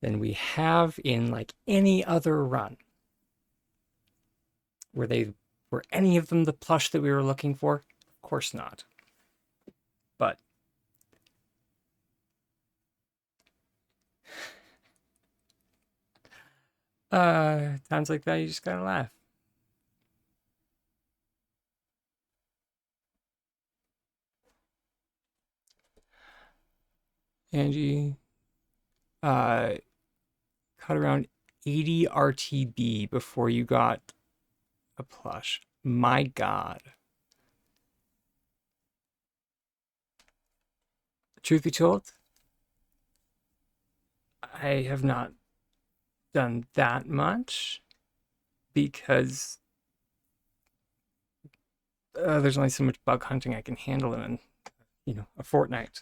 than we have in like any other run. Were any of them the plush that we were looking for? Of course not. But times like that you just gotta laugh. Angie cut around 80 RTB before you got a plush. My God. Truth be told, I have not done that much because there's only so much bug hunting I can handle in, a fortnight.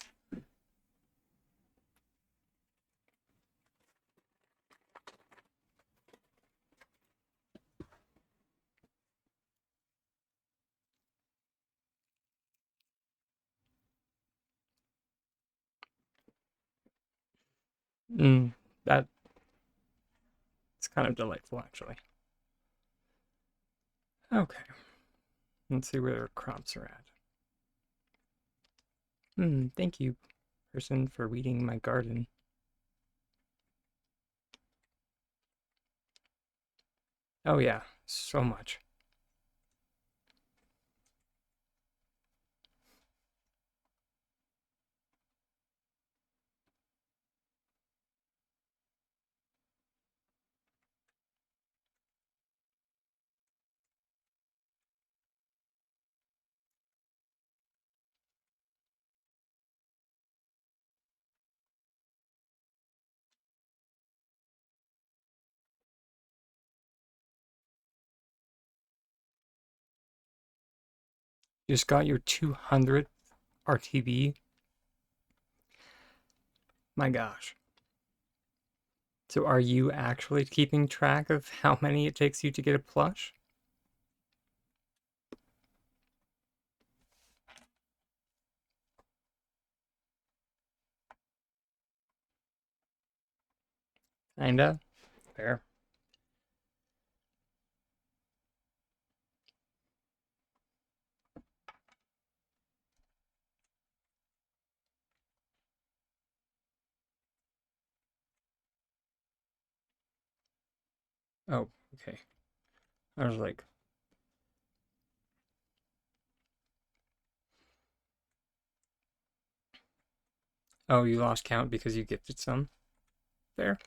Mm, that it's kind of delightful, actually. Okay, let's see where their crops are at. Thank you, person, for weeding my garden. Oh yeah, so much. You just got your 200th RTB. My gosh. So are you actually keeping track of how many it takes you to get a plush? Kinda. Fair. Oh, okay. I was like, oh, you lost count because you gifted some? Fair.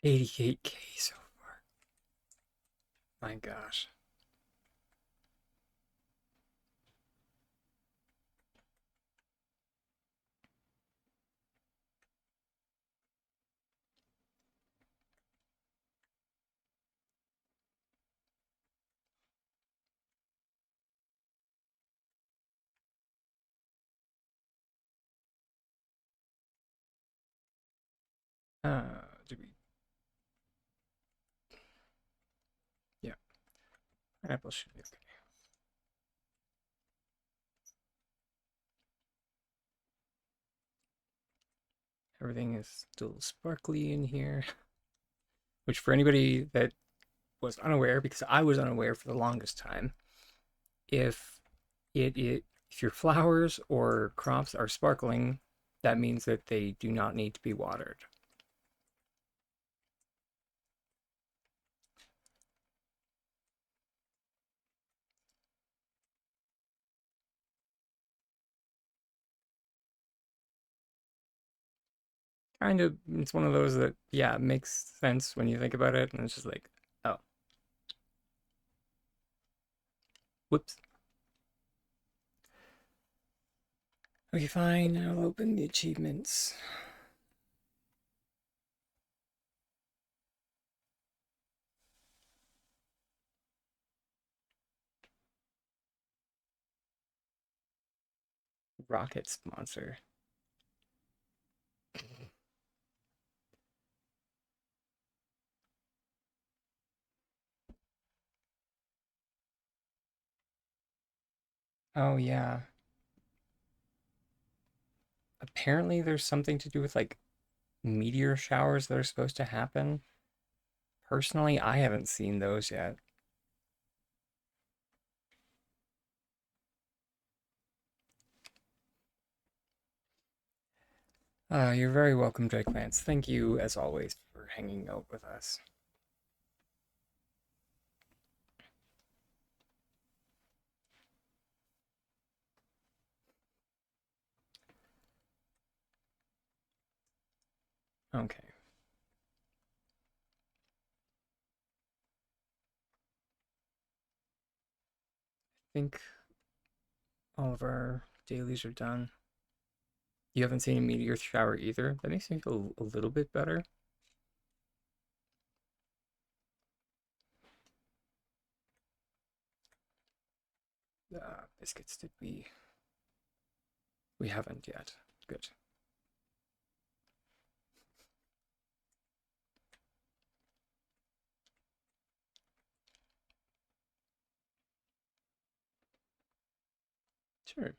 88K so far. My gosh. Did we? Yeah. Apple should be okay. Everything is still sparkly in here. Which, for anybody that was unaware, because I was unaware for the longest time, if if your flowers or crops are sparkling, that means that they do not need to be watered. Kind of, it's one of those that, yeah, makes sense when you think about it, and it's just like, oh, whoops. Okay, fine, I'll open the achievements. Rocket sponsor. Oh, yeah. Apparently, there's something to do with like meteor showers that are supposed to happen. Personally, I haven't seen those yet. You're very welcome, Drake Lance. Thank you, as always, for hanging out with us. Okay. I think all of our dailies are done. You haven't seen a meteor shower either? That makes me feel a little bit better. Biscuits, did we? We haven't yet. Good. Sure.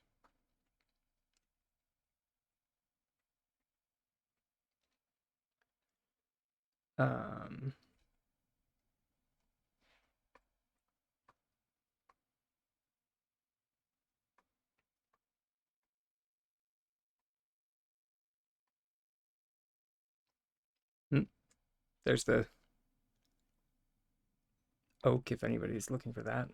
Um, hmm, there's the oak if anybody's looking for that.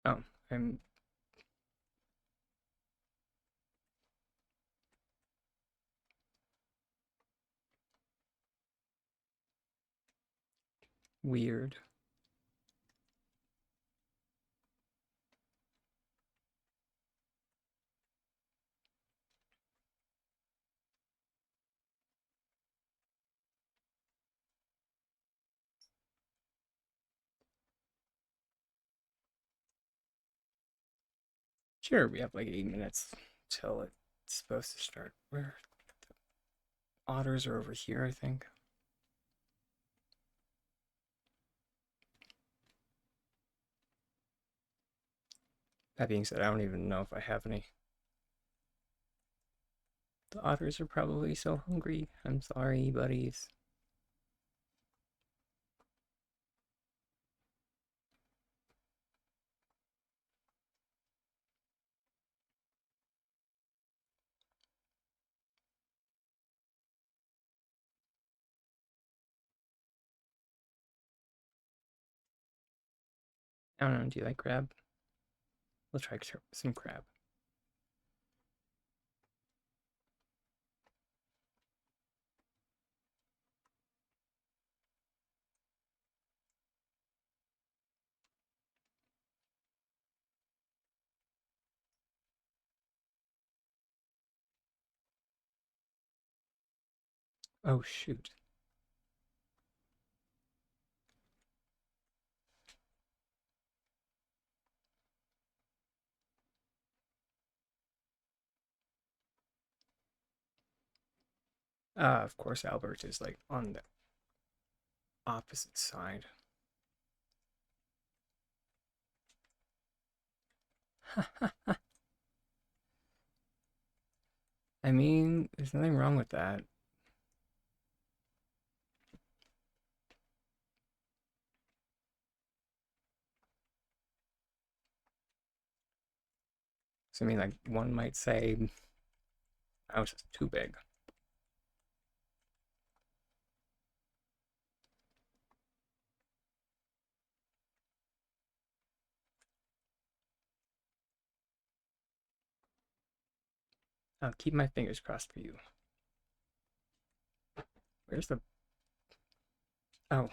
Oh, I'm weird. Sure, we have like 8 minutes till it's supposed to start. Where otters are over here, I think. That being said, I don't even know if I have any. The otters are probably so hungry. I'm sorry, buddies. I don't know. Do you like crab? We'll try some crab. Oh, shoot. Of course, Albert is like on the opposite side. I mean, there's nothing wrong with that. So, I mean, like, one might say, I was just too big. I'll keep my fingers crossed for you. Where's the. Oh,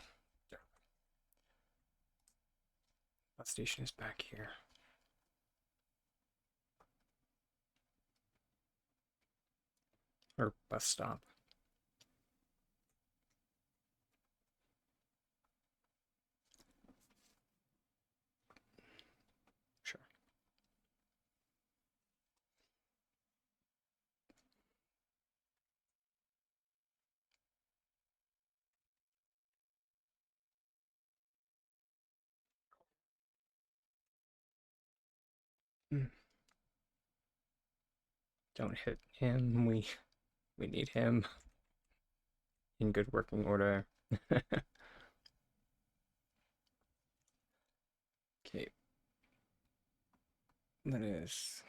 Bus station is back here. Or bus stop. Sure. Don't hit him. We need him in good working order. Okay. That is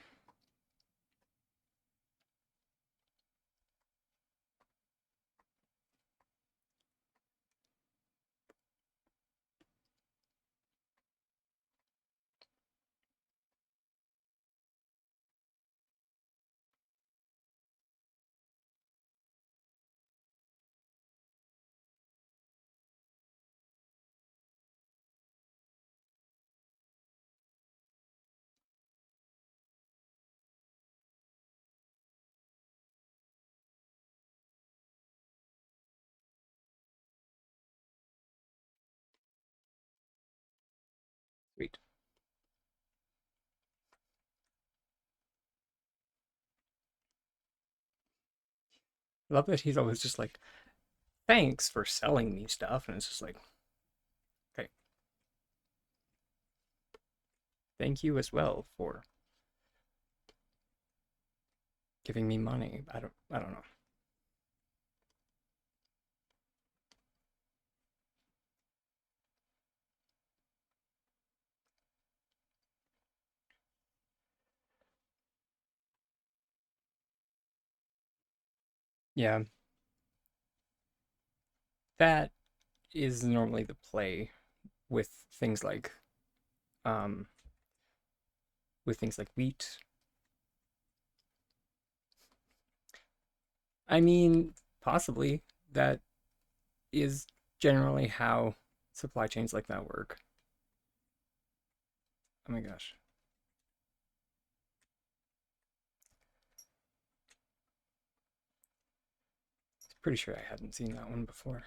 sweet. I love that he's always just like, thanks for selling me stuff. And it's just like, okay, thank you as well for giving me money. I don't know. Yeah, that is normally the play with things like um with things like wheat. I mean, possibly that is generally how supply chains like that work. Oh my gosh. Pretty sure I hadn't seen that one before.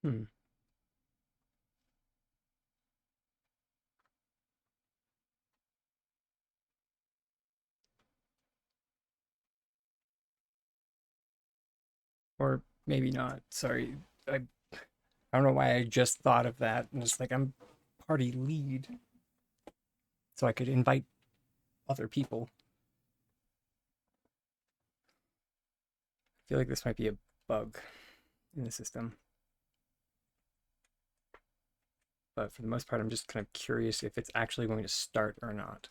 Hmm. Or maybe not. Sorry. I don't know why I just thought of that. And it's like I'm party lead. So I could invite other people. I feel like this might be a bug in the system. But for the most part, I'm just kind of curious if it's actually going to start or not.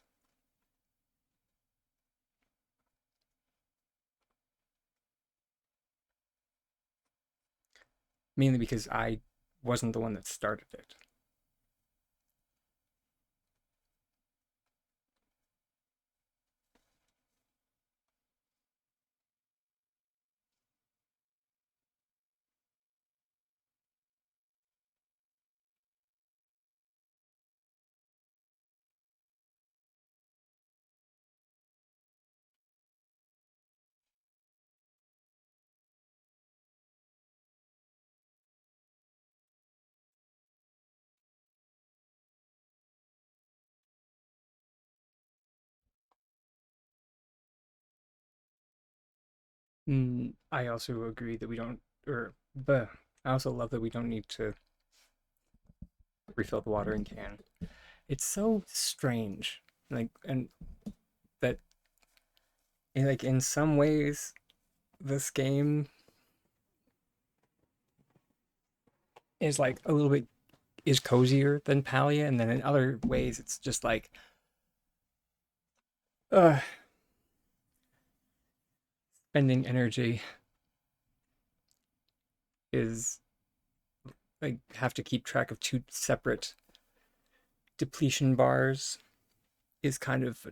Mainly because I wasn't the one that started it. I also agree that we don't, but I also love that we don't need to refill the watering can. It's so strange, like, and that, like, in some ways, this game is like a little bit is cozier than Palia, and then in other ways, it's just like, uh, spending energy is like have to keep track of two separate depletion bars. is kind of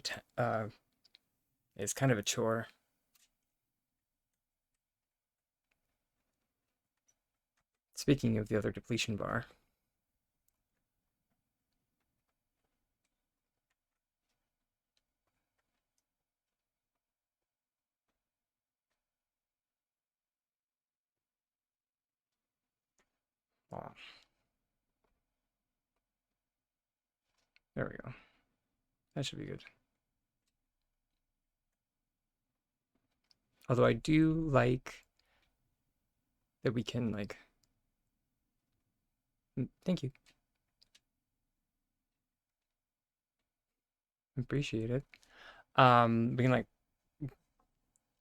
is kind of a chore. Speaking of the other depletion bar, oh, there we go. That should be good. Although I do like that we can like, thank you, appreciate it. We can like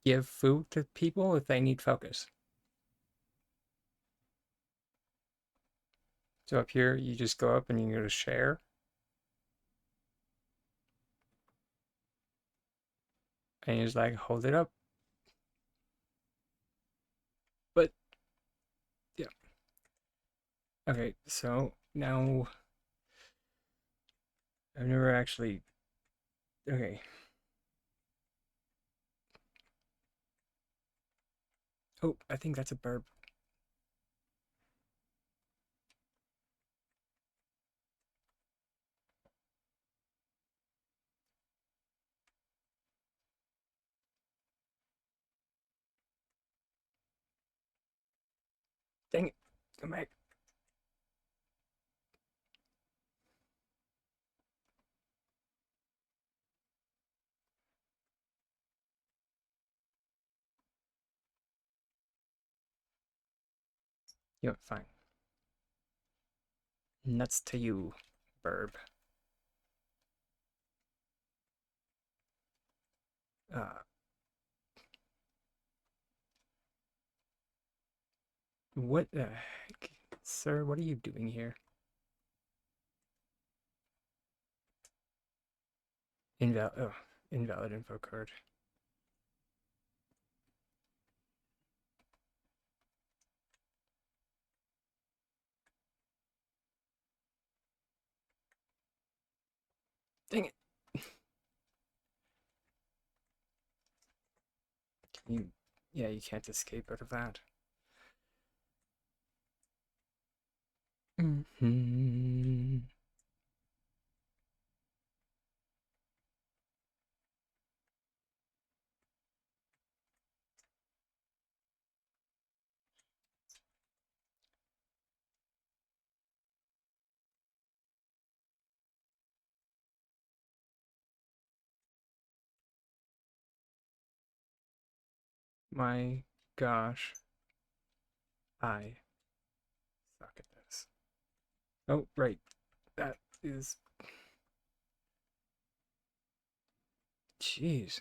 give food to people if they need focus. So up here, you just go up and you go to share, and you just like hold it up. But yeah, okay. So now I've never actually. Okay. Oh, I think that's a burp. Dang it! Come back. You know, fine. Nuts to you, burb. Uh, what the heck, sir? What are you doing here? Invalid info card. Dang it! Can you? Yeah, you can't escape out of that. Mm-hmm. My gosh, I suck at this. Oh, right. That is. Jeez.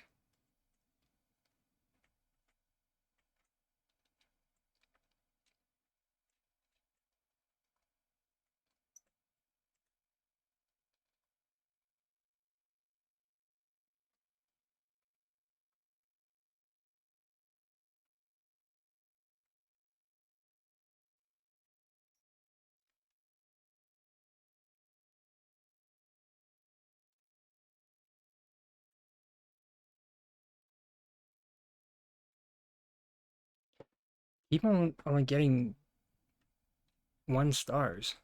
Keep on only getting 1 stars.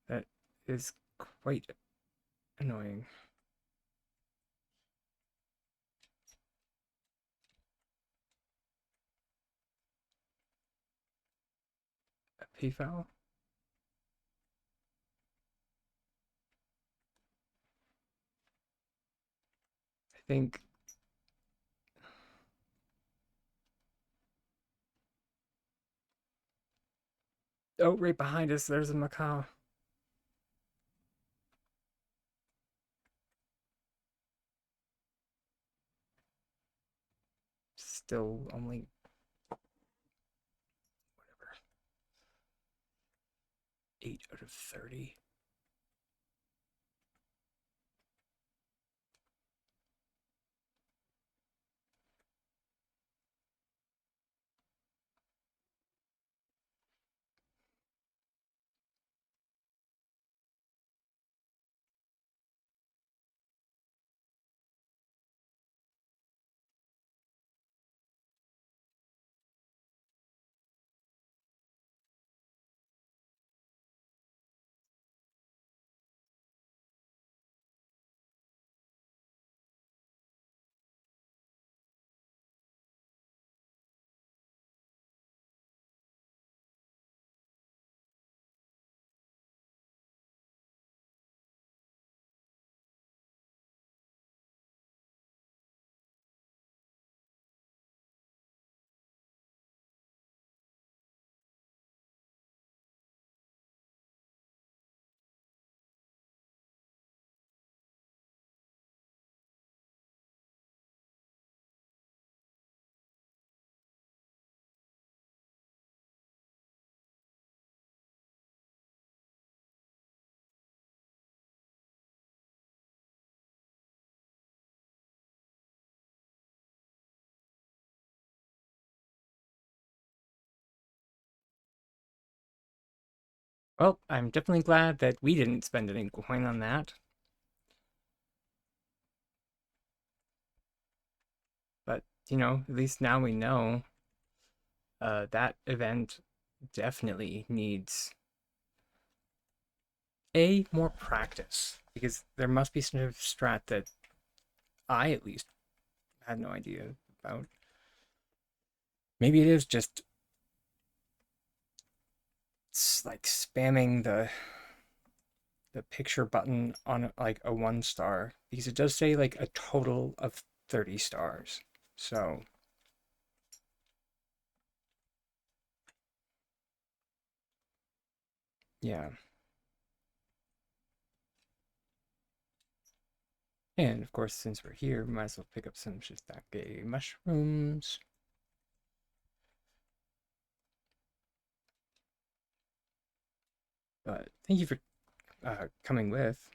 That is quite annoying. A peafowl? I think. Oh, right behind us, there's a macaw. Still only whatever. 8 out of 30. Well, I'm definitely glad that we didn't spend any coin on that. But, at least now we know that event definitely needs more practice. Because there must be some sort of strat that I at least had no idea about. Maybe it is just like spamming the picture button on like a 1 star because it does say like a total of 30 stars. So, yeah. And of course, since we're here, we might as well pick up some shiitake mushrooms. But thank you for coming with.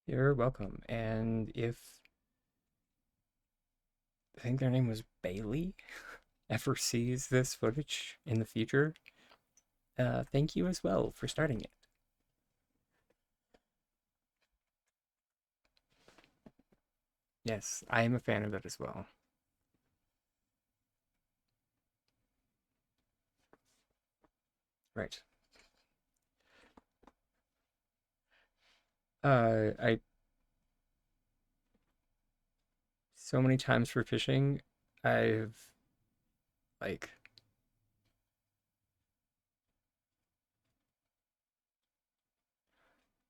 You're welcome. And if I think their name was Bailey ever sees this footage in the future, thank you as well for starting it. Yes, I am a fan of it as well. Right. I so many times for fishing, I've like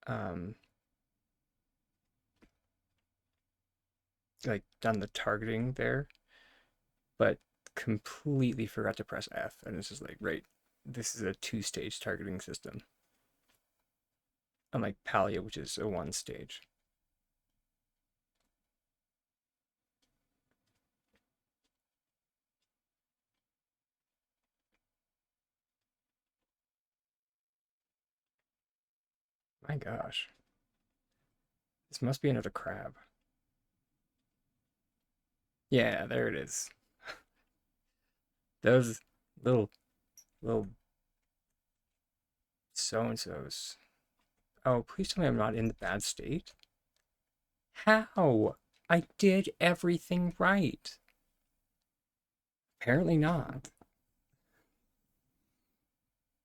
um done the targeting there, but completely forgot to press F, and it's just like, right, this is a two-stage targeting system, unlike Palia, which is a one-stage. My gosh, this must be another crab. Yeah, there it is. Those little little so and so's. Oh, please tell me I'm not in the bad state. How? I did everything right. Apparently not.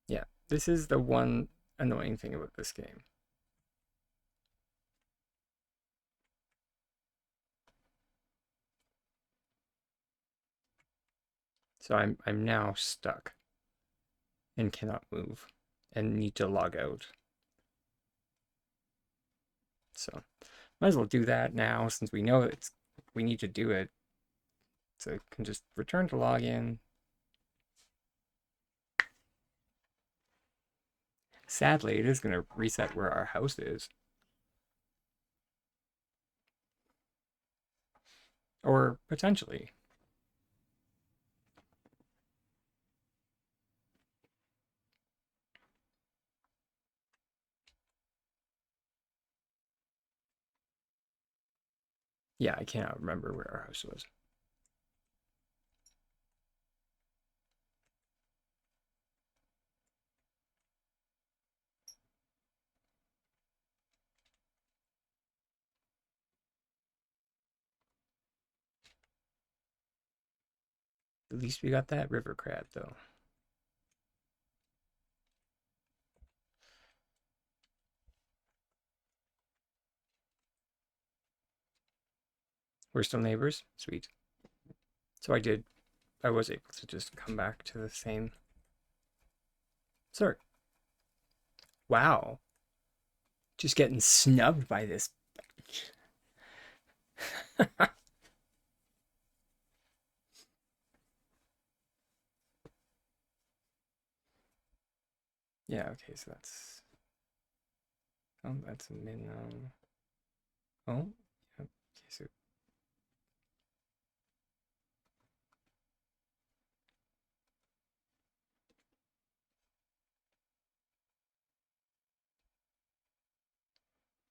Yeah, this is the one annoying thing about this game. So I'm now stuck and cannot move and need to log out. So might as well do that now since we know we need to do it. So I can just return to login. Sadly, it is going to reset where our house is. Or potentially. Yeah, I cannot remember where our house was. At least we got that river crab, though. We're still neighbors? Sweet. So I was able to just come back to the same. Sir. Wow. Just getting snubbed by this. Yeah, okay, so that's. Oh, that's a min. Oh, yeah. Okay, so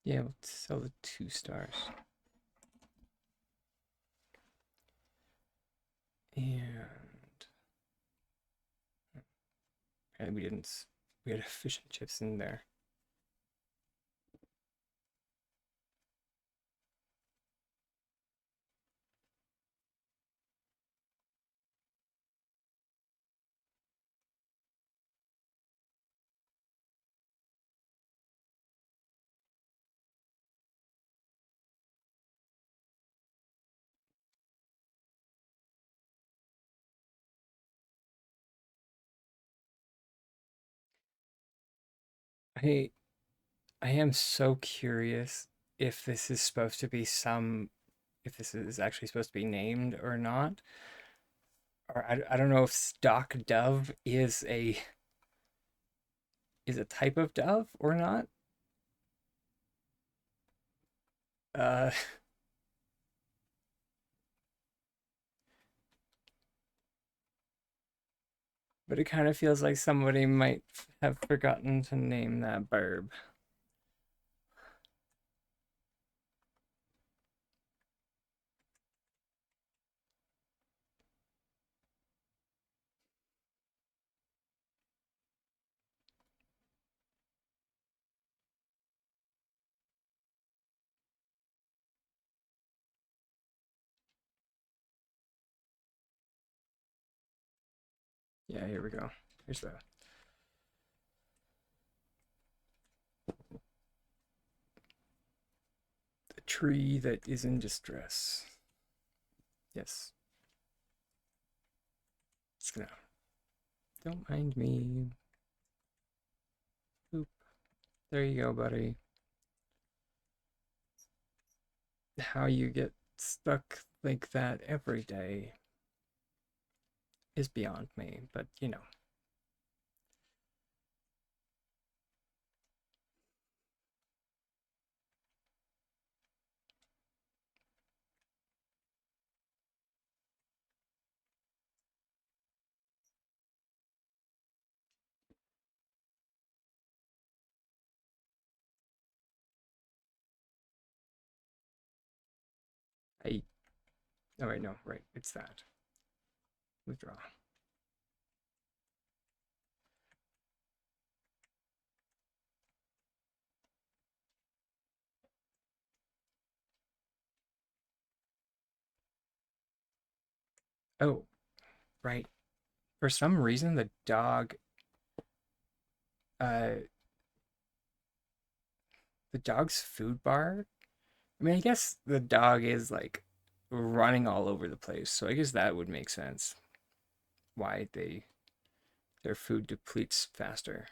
Yeah, we'll sell the 2 stars. And we didn't. We had fish and chips in there. I I am so curious if this is supposed to be if this is actually supposed to be named or not. Or I don't know if stock dove is a type of dove or not. Uh, but it kind of feels like somebody might have forgotten to name that bird. Yeah, here we go. Here's the tree that is in distress. Yes, it's gonna. Don't mind me. Oop. There you go, buddy. How you get stuck like that every day is beyond me, but you know. I. Oh, wait, no, right. It's that. Withdraw. Oh, right. For some reason, uh, the dog's food bar. I mean, I guess the dog is like running all over the place, so I guess that would make sense why their food depletes faster.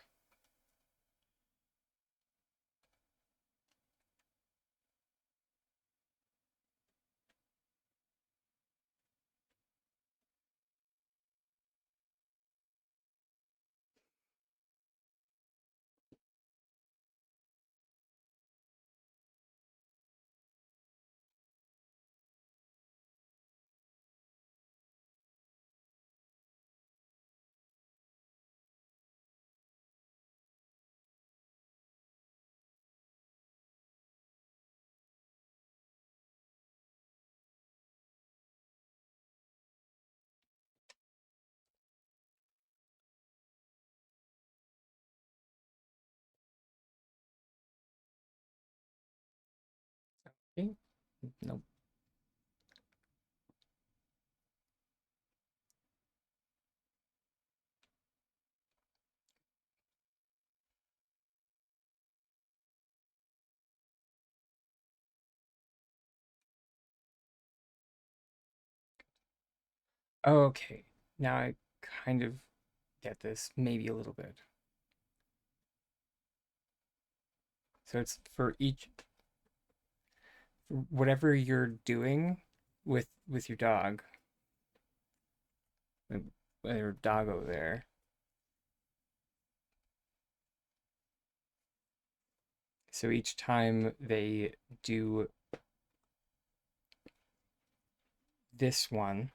Okay. Nope. Oh, okay. Now I kind of get this, maybe a little bit. So it's for each whatever you're doing with your dog, or doggo there. So each time they do this one,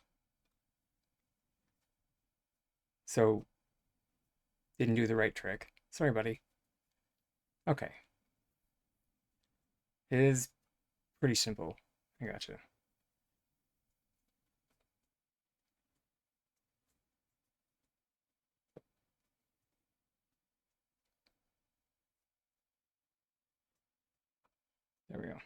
so didn't do the right trick. Sorry, buddy. Okay. It is pretty simple. I gotcha. There we go.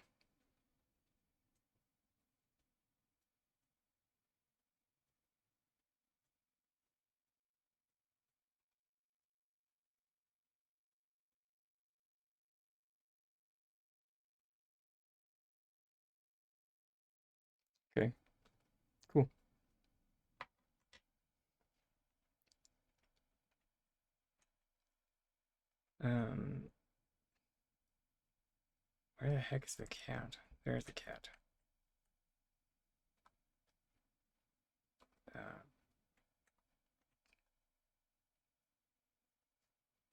Okay, cool. Um, where the heck is the cat? There's the cat. Uh,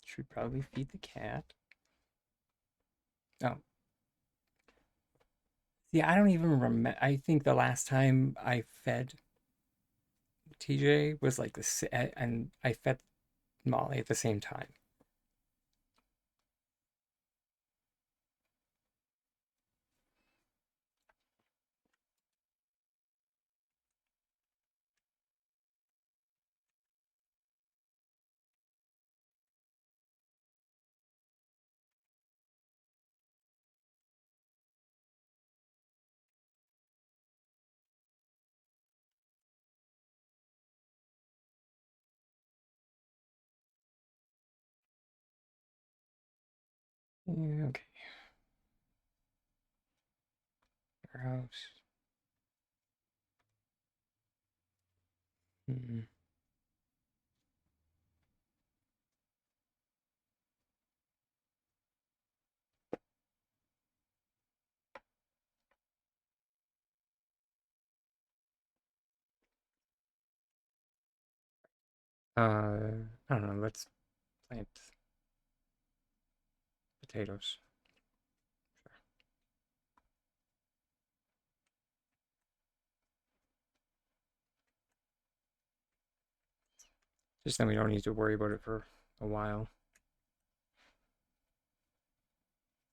should probably feed the cat. Oh, yeah, I don't even remember. I think the last time I fed TJ was like this, and I fed Molly at the same time. Yeah, okay. Gross. Hmm. I don't know. Let's plant potatoes. Just then we don't need to worry about it for a while.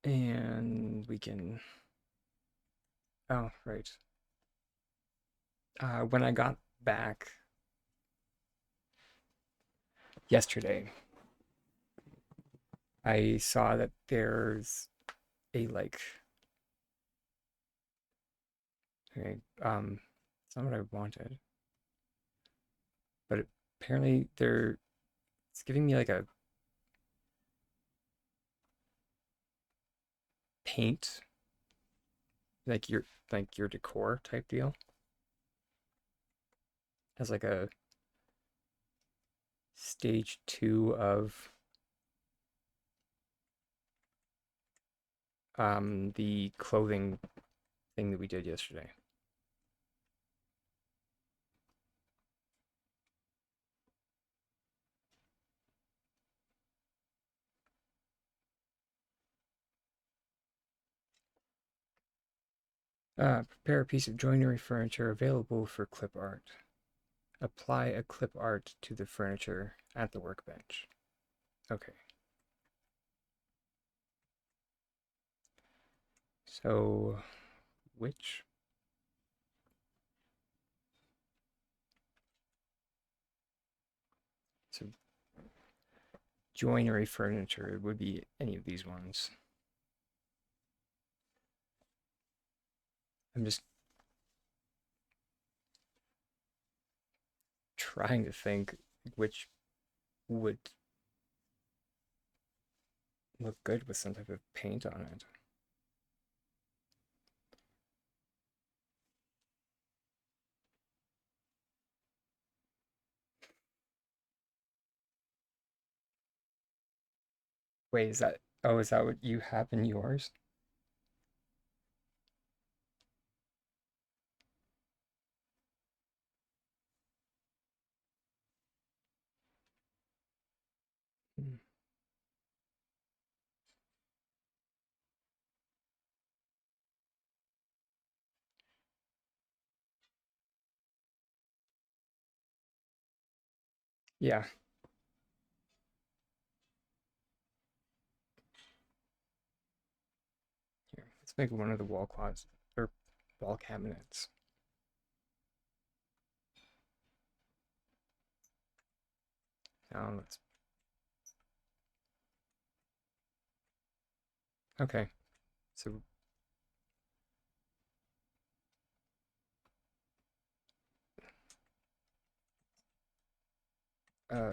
And we can. Oh, right. When I got back yesterday, I saw that there's a like. Okay, it's not what I wanted, but apparently it's giving me like a paint, like your decor type deal. Has like a stage 2 of the clothing thing that we did yesterday. Prepare a piece of joinery furniture available for clip art. Apply a clip art to the furniture at the workbench. Okay. So, which so joinery furniture would be any of these ones. I'm just trying to think which would look good with some type of paint on it. Wait, is that what you have in yours? Hmm. Yeah. Here. Let's make one of the wall closets or wall cabinets. Now let's. Okay, so uh,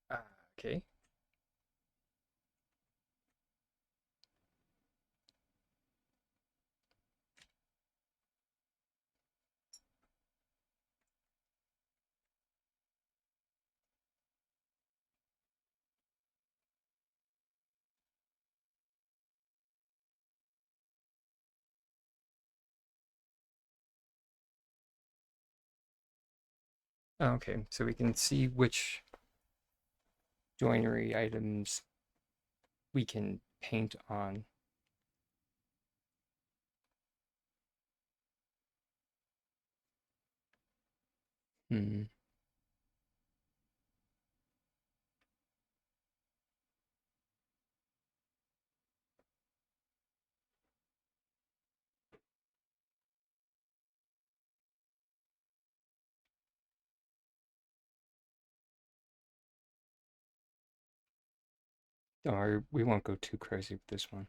uh okay. Okay, so we can see which joinery items we can paint on. Hmm. Don't worry, we won't go too crazy with this one.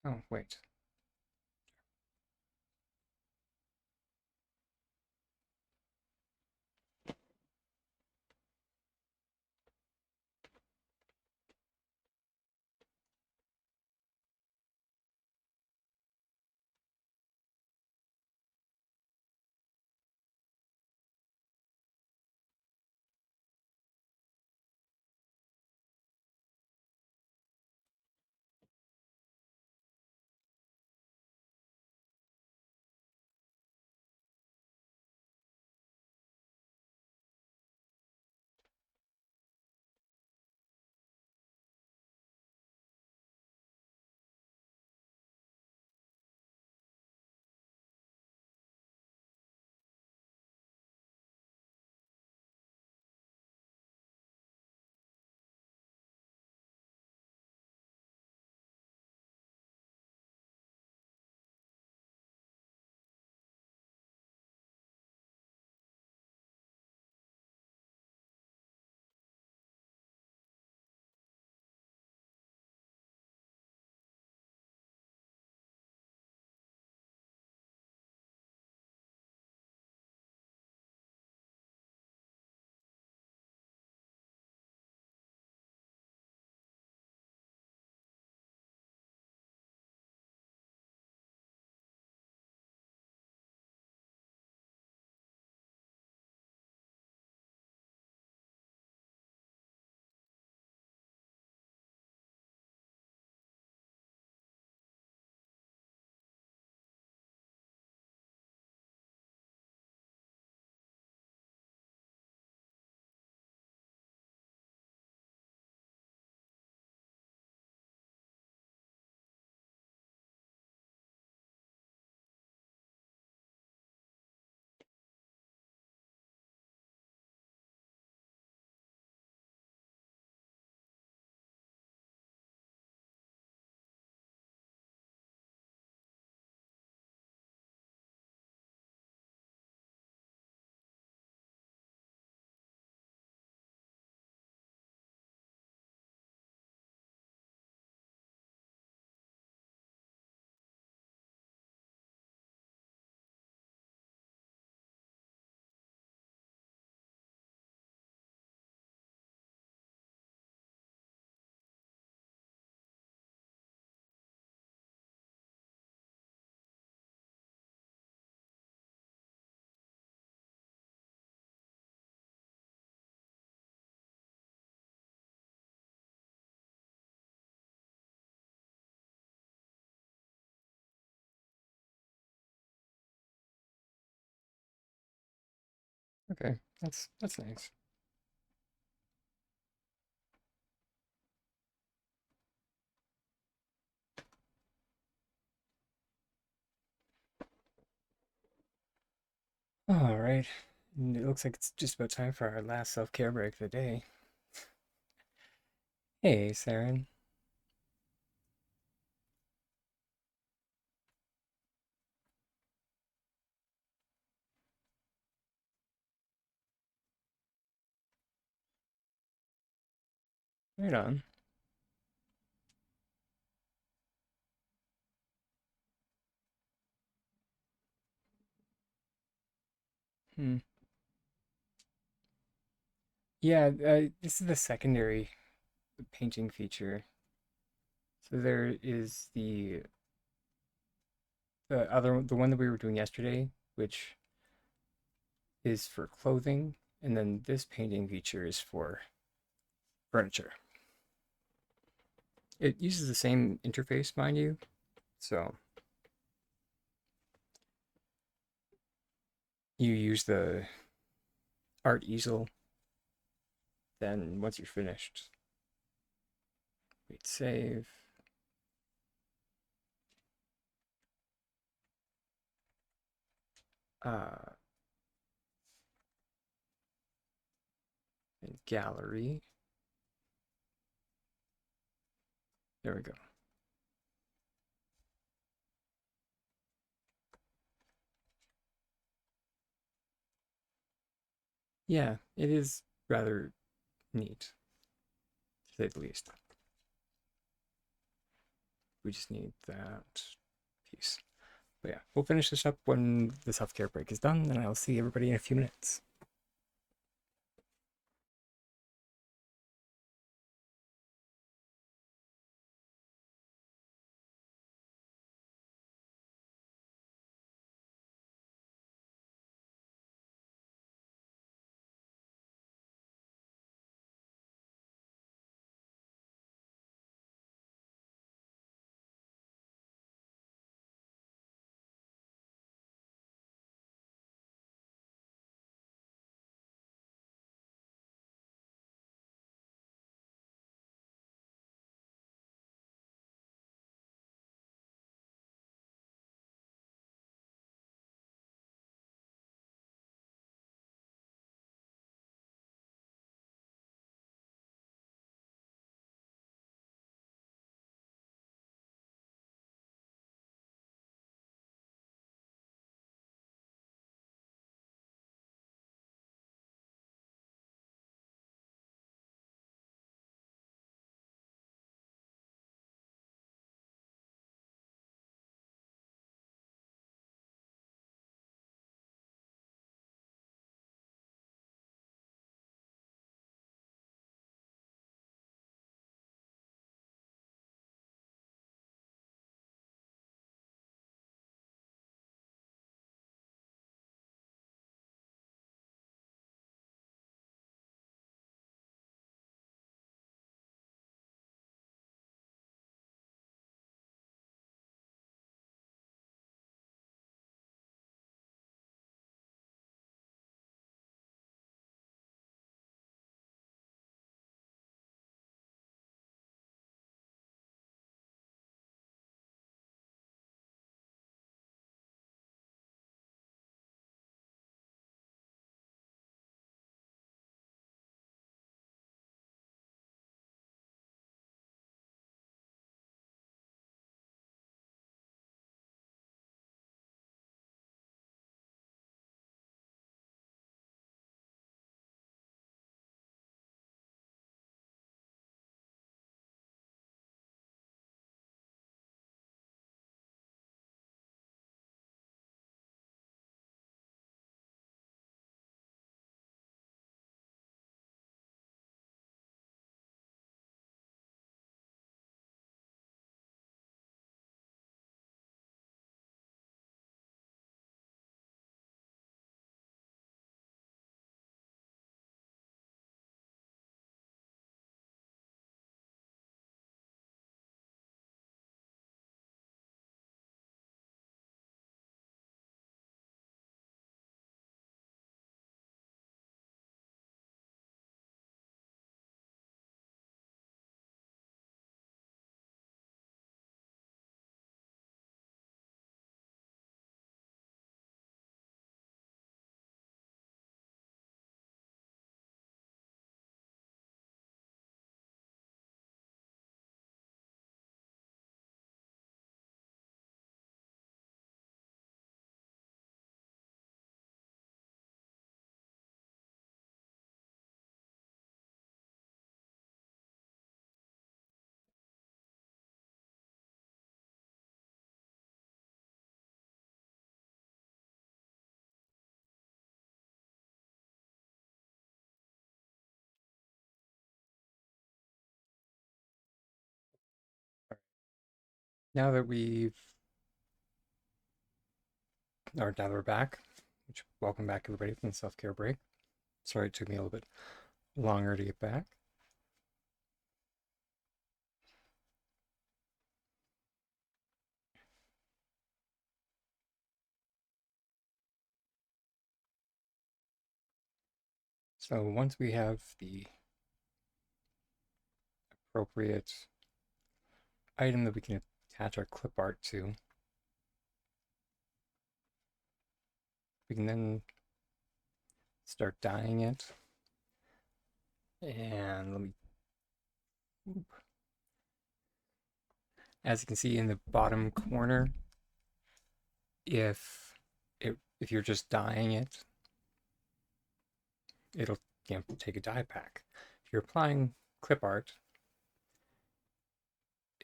Oh, wait. Okay, that's nice. All right. And it looks like it's just about time for our last self-care break of the day. Hey, Saren. Right on. Hmm. Yeah, this is the secondary painting feature. So there is the one that we were doing yesterday, which is for clothing, and then this painting feature is for furniture. It uses the same interface, mind you. So you use the art easel, then once you're finished, wait, save. Uh, and gallery. There we go. Yeah, it is rather neat, to say the least. We just need that piece. But yeah, we'll finish this up when the self-care break is done, and I'll see everybody in a few minutes. Now that now that we're back, which welcome back everybody from the self-care break. Sorry it took me a little bit longer to get back. So once we have the appropriate item that we can attach our clip art to, we can then start dyeing it. And let me, as you can see in the bottom corner, if you're just dyeing it, it'll take a dye pack. If you're applying clip art,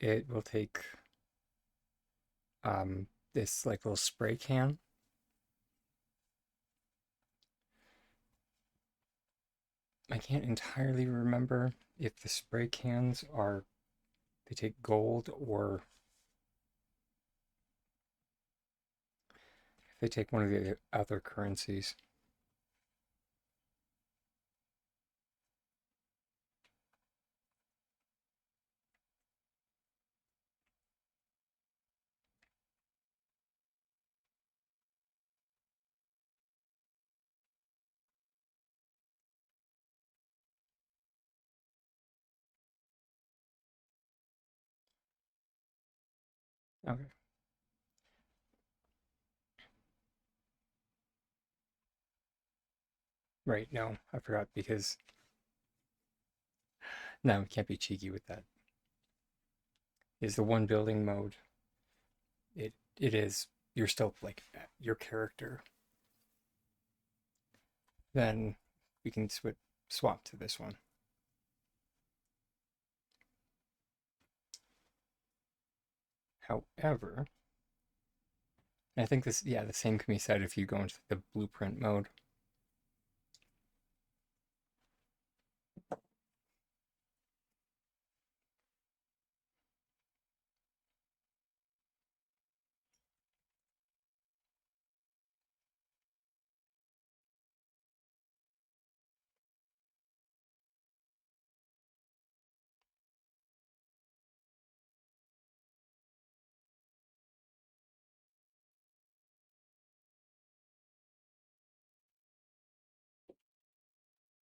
it will take this like little spray can. I can't entirely remember if the spray cans they take gold or if they take one of the other currencies. Okay. Right, no, I forgot because no, we can't be cheeky with that. Is the one building mode. It is you're still like your character. Then we can swap to this one. However, and I think the same can be said if you go into the blueprint mode.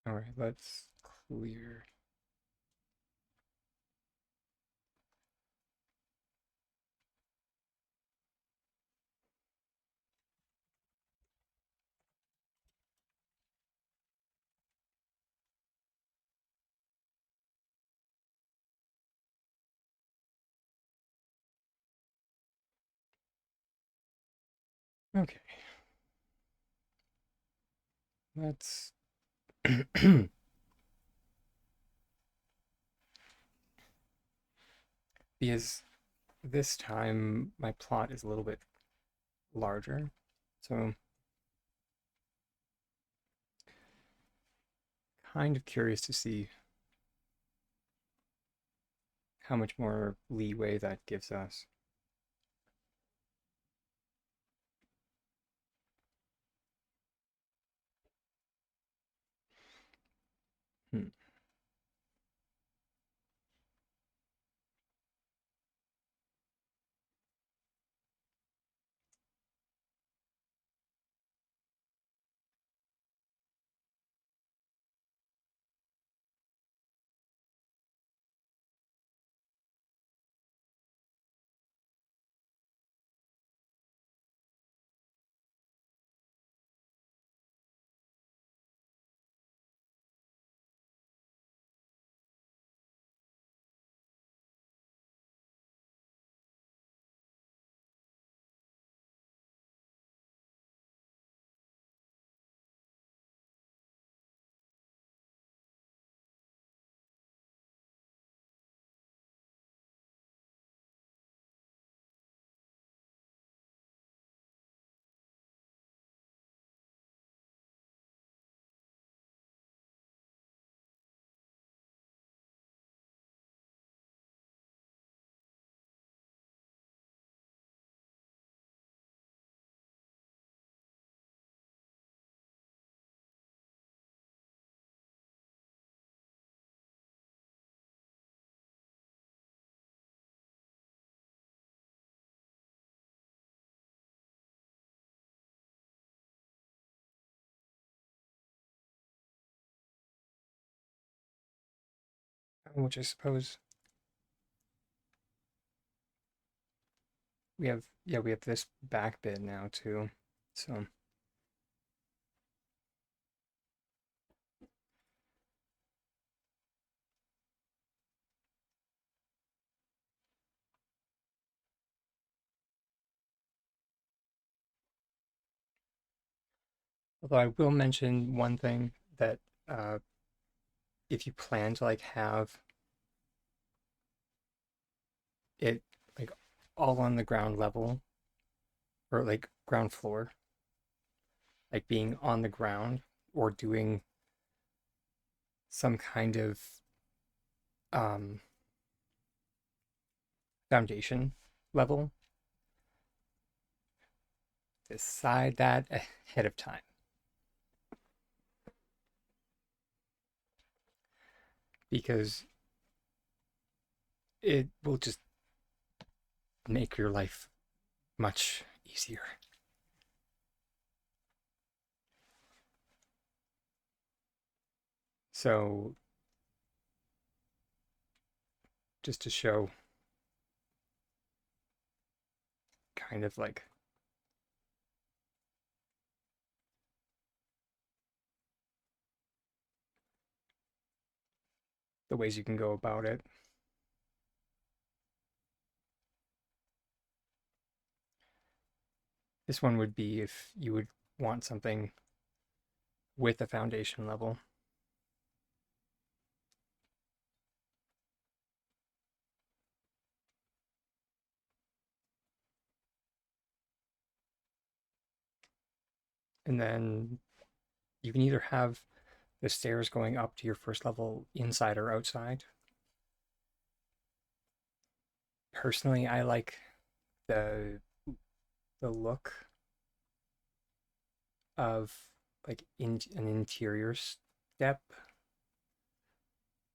All right, let's clear. Okay. Let's because this time my plot is a little bit larger. So kind of curious to see how much more leeway that gives us. Hmm. which I suppose we have this back bit now too. So although I will mention one thing that uh, if you plan to like have it like all on the ground level or like ground floor, like being on the ground or doing some kind of um, foundation level, decide that ahead of time because it will just make your life much easier. So just to show kind of like the ways you can go about it. This one would be if you would want something with a foundation level. And then you can either have the stairs going up to your first level inside or outside. Personally, I like the the look of like in an interior step.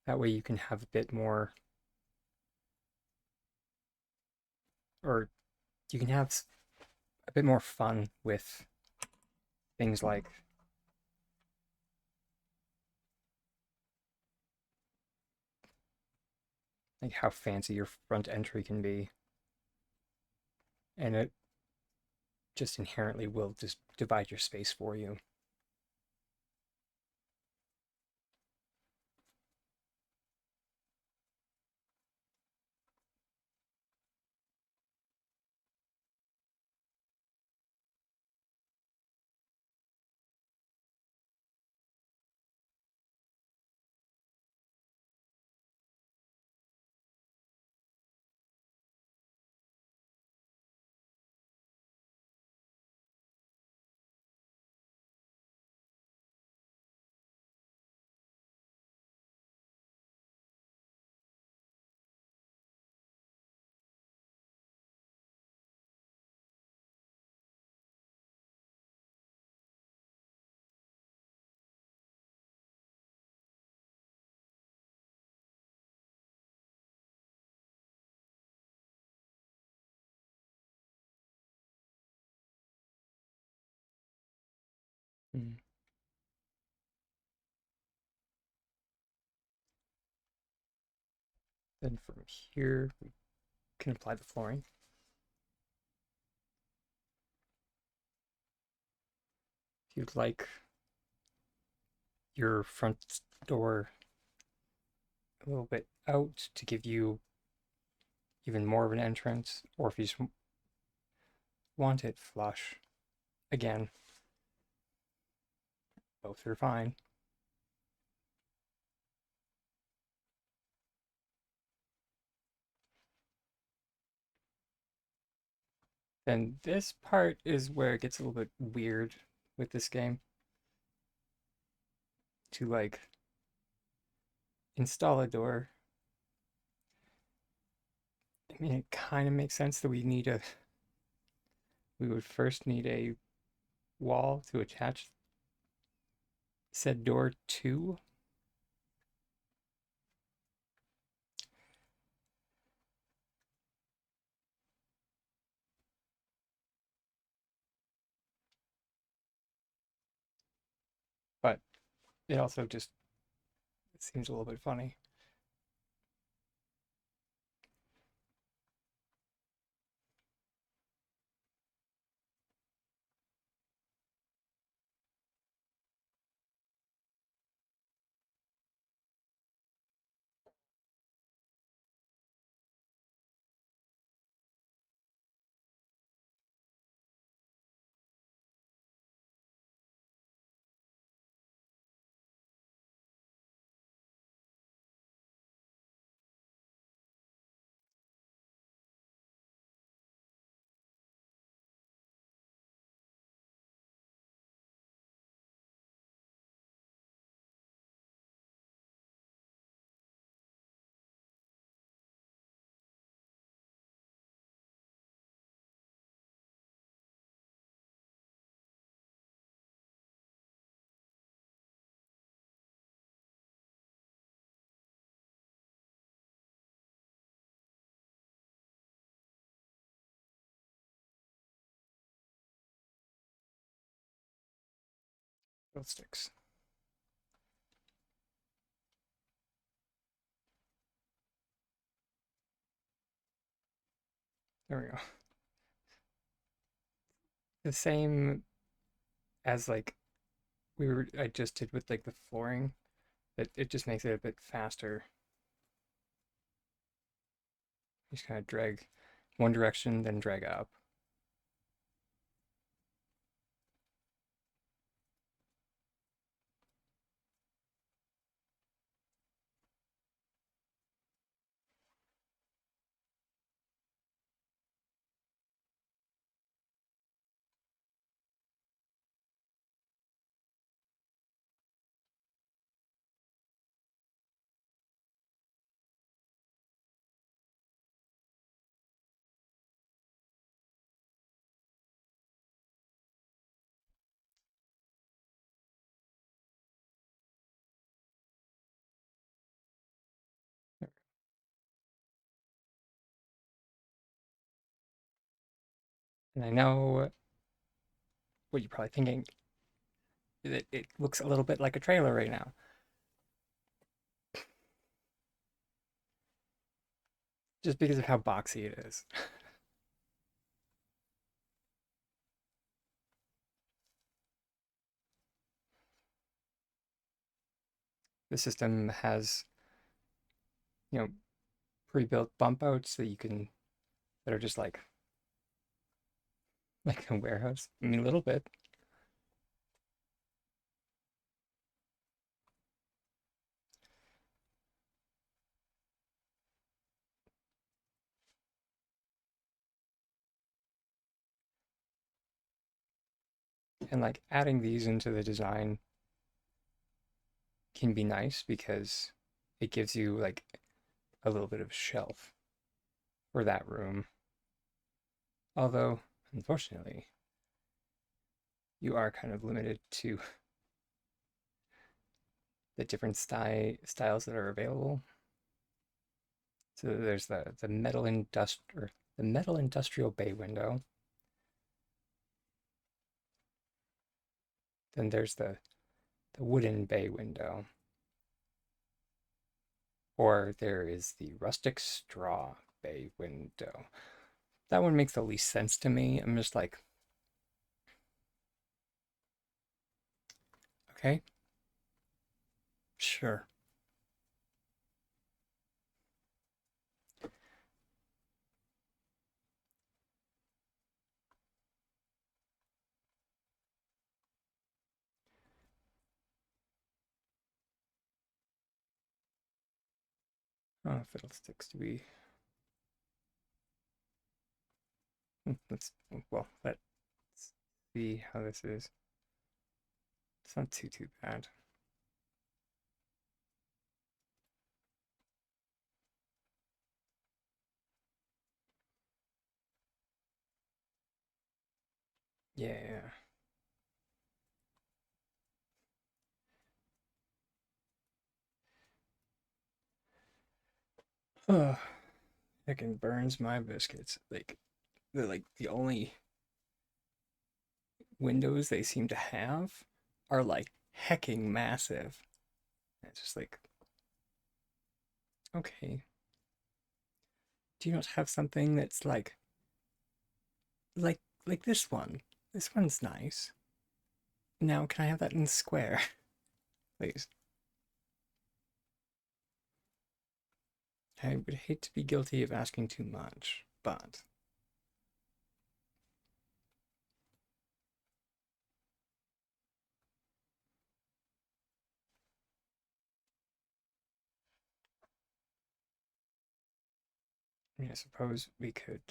That way you can have a bit more, or you can have a bit more fun with things like how fancy your front entry can be. And it just inherently will just divide your space for you. Mm. Then from here, we can apply the flooring. If you'd like your front door a little bit out to give you even more of an entrance, or if you just want it flush, again, both are fine. Then this part is where it gets a little bit weird with this game. To like install a door, I mean, it kind of makes sense that we would first need a wall to attach said door to. But it also just it seems a little bit funny. Fiddlesticks. There we go. The same as like I just did with like the flooring. That it just makes it a bit faster. You just kind of drag one direction, then drag up. And I know what you're probably thinking, that it looks a little bit like a trailer right now. Just because of how boxy it is. The system has, you know, pre-built bump outs that you can that are just like a warehouse. I mean, a little bit. And like adding these into the design can be nice because it gives you like a little bit of shelf for that room. Although, unfortunately, you are kind of limited to the different styles that are available. So there's the metal industrial bay window. Then there's the wooden bay window. Or there is the rustic straw bay window. That one makes the least sense to me. I'm just like, okay, sure. Oh, fiddlesticks to be. Let's let's see how this is. It's not too bad. Yeah. Ugh, it burns my biscuits. Like they're like the only windows they seem to have are like hecking massive. It's just like, okay, do you not have something that's like like this one? This one's nice. Now, can I have that in square, please? I would hate to be guilty of asking too much, but I mean, I suppose we could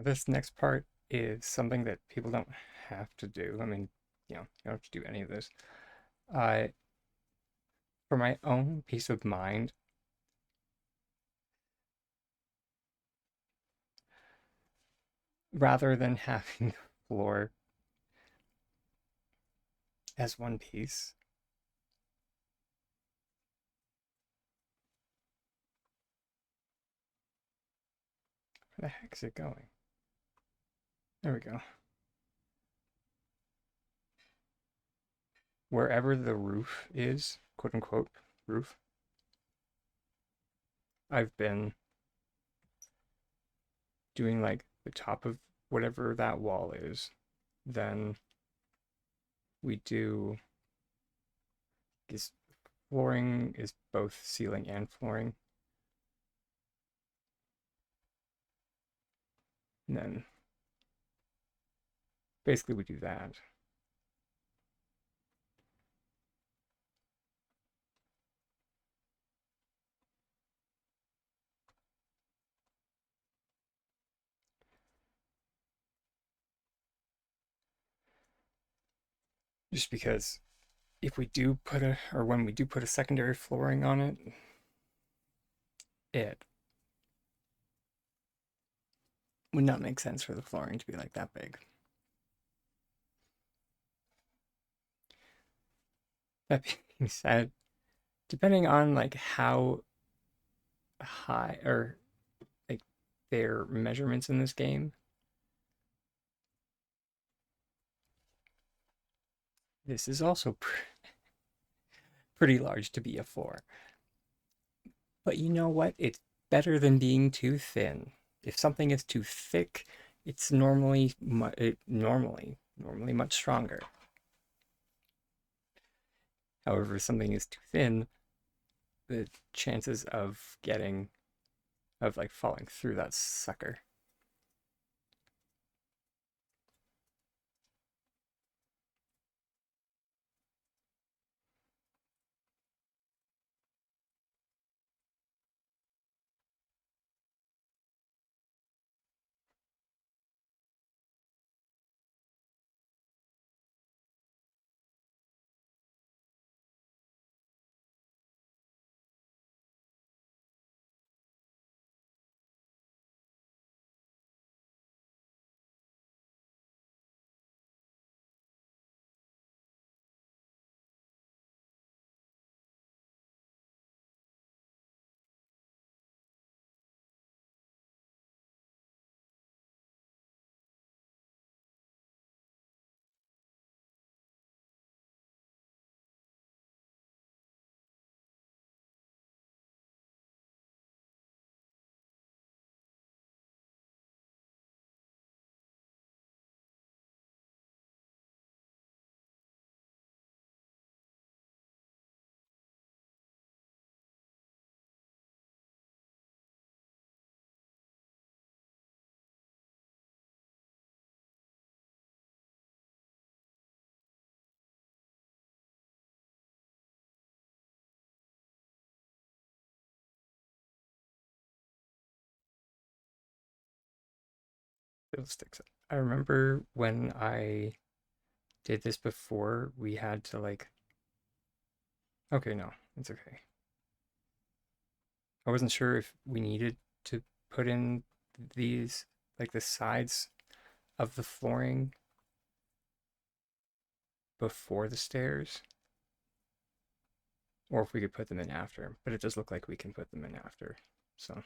This next part is something that people don't have to do. I mean, you don't have to do any of this. Uh, for my own peace of mind, rather than having the floor as one piece, where the heck is it going? There we go. Wherever the roof is, quote unquote, roof, I've been doing like the top of whatever that wall is. Then we do, is flooring is both ceiling and flooring. And then basically we do that. Just because if we do put a, or when we do put a secondary flooring on it, it would not make sense for the flooring to be like that big. That being said, depending on like how high or like their measurements in this game, this is also pretty large to be a floor. But you know what? It's better than being too thin. If something is too thick, it's normally much stronger. However, if something is too thin, the chances of like falling through that sucker. Fiddlesticks. I remember when I did this before, we had to like. Okay, no, it's okay. I wasn't sure if we needed to put in these, like the sides of the flooring before the stairs, or if we could put them in after. But it does look like we can put them in after. So.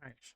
Nice.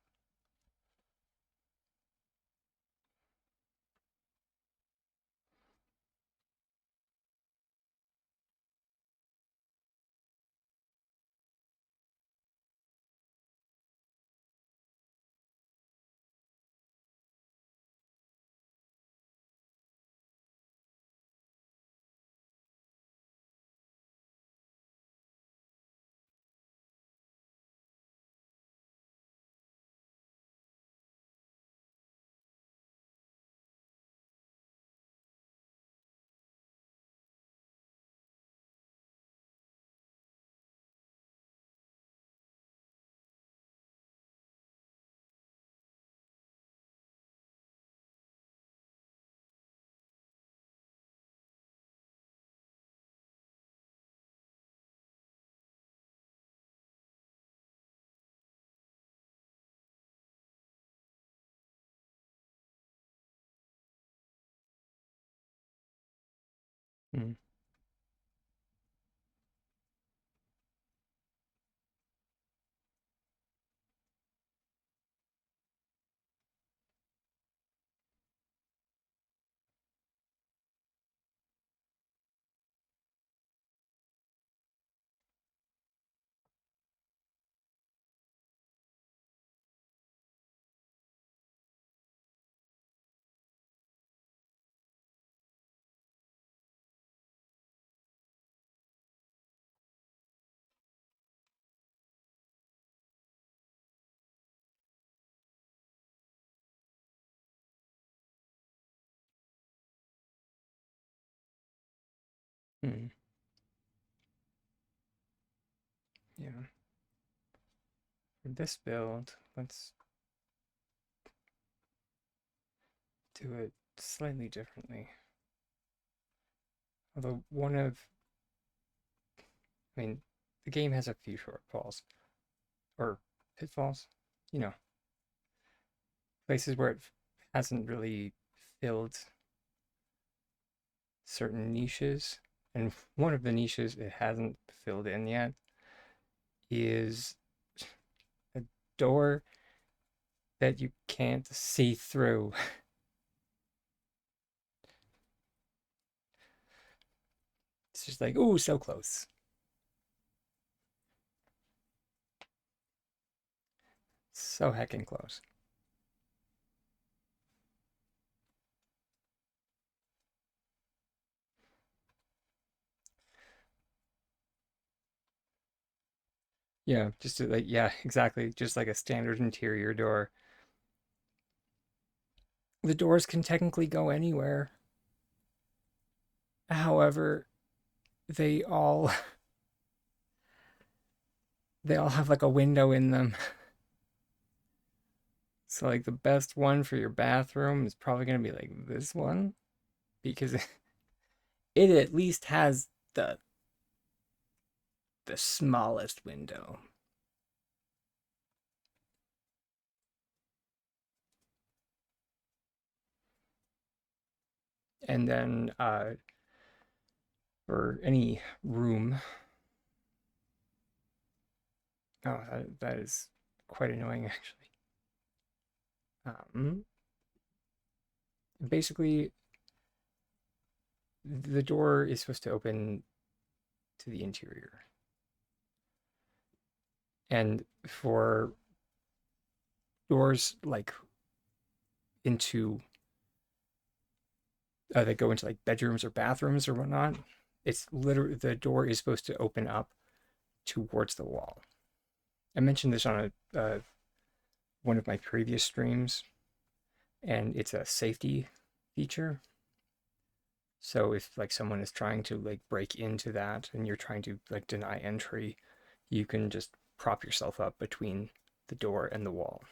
Mm. Mm. Yeah. For this build, let's do it slightly differently. Although I mean, the game has a few shortfalls or pitfalls, you know, places where it hasn't really filled certain niches. And one of the niches it hasn't filled in yet is a door that you can't see through. It's just like, ooh, so close. So heckin' close. Yeah, like, yeah, exactly. Just like a standard interior door. The doors can technically go anywhere. However, they all they all have like a window in them. So like the best one for your bathroom is probably gonna be like this one because it at least has the smallest window. And then for any room, oh, that is quite annoying actually. Um, Basically, the door is supposed to open to the interior, and for doors like into that go into like bedrooms or bathrooms or whatnot, it's literally the door is supposed to open up towards the wall. I mentioned this on one of my previous streams, and it's a safety feature. So if like someone is trying to like break into that and you're trying to like deny entry, you can just prop yourself up between the door and the wall.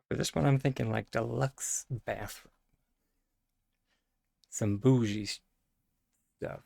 For this one, I'm thinking like deluxe bathroom, some bougie stuff.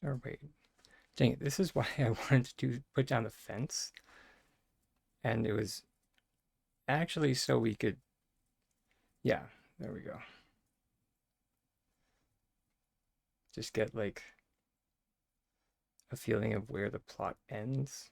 Or wait, dang it, this is why I wanted to put down the fence, and it was actually so we could, yeah, there we go. Just get like a feeling of where the plot ends.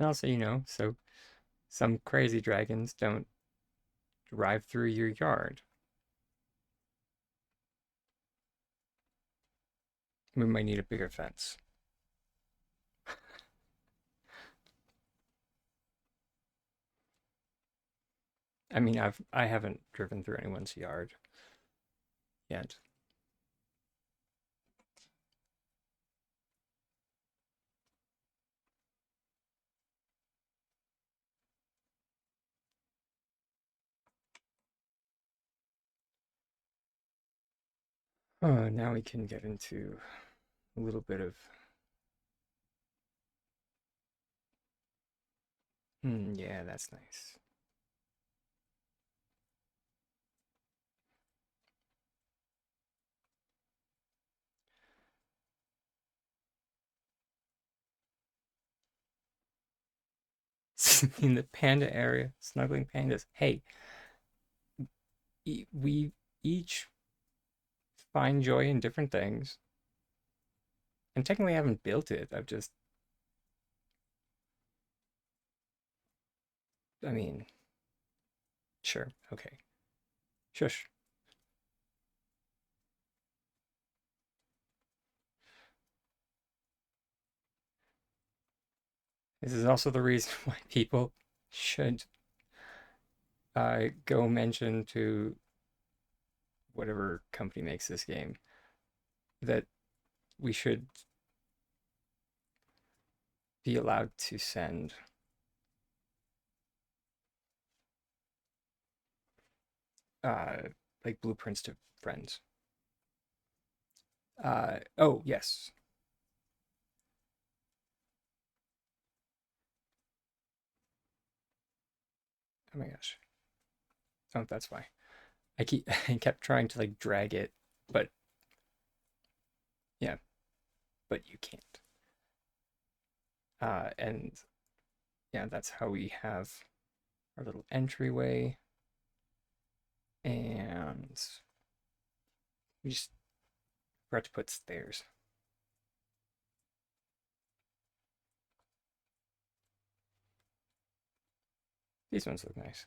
And also, so some crazy dragons don't drive through your yard. We might need a bigger fence. I mean, I haven't driven through anyone's yard yet. Oh, now we can get into a little bit of, yeah, that's nice. In the panda area, snuggling pandas. Hey, we each find joy in different things. And technically, I haven't built it. I mean, sure, okay. Shush. This is also the reason why people should go mention to whatever company makes this game that we should be allowed to send uh, like blueprints to friends. Oh, yes. Oh my gosh. Oh, that's why. I kept trying to like drag it, but yeah, but you can't. And yeah, that's how we have our little entryway. And we just forgot to put stairs. These ones look nice.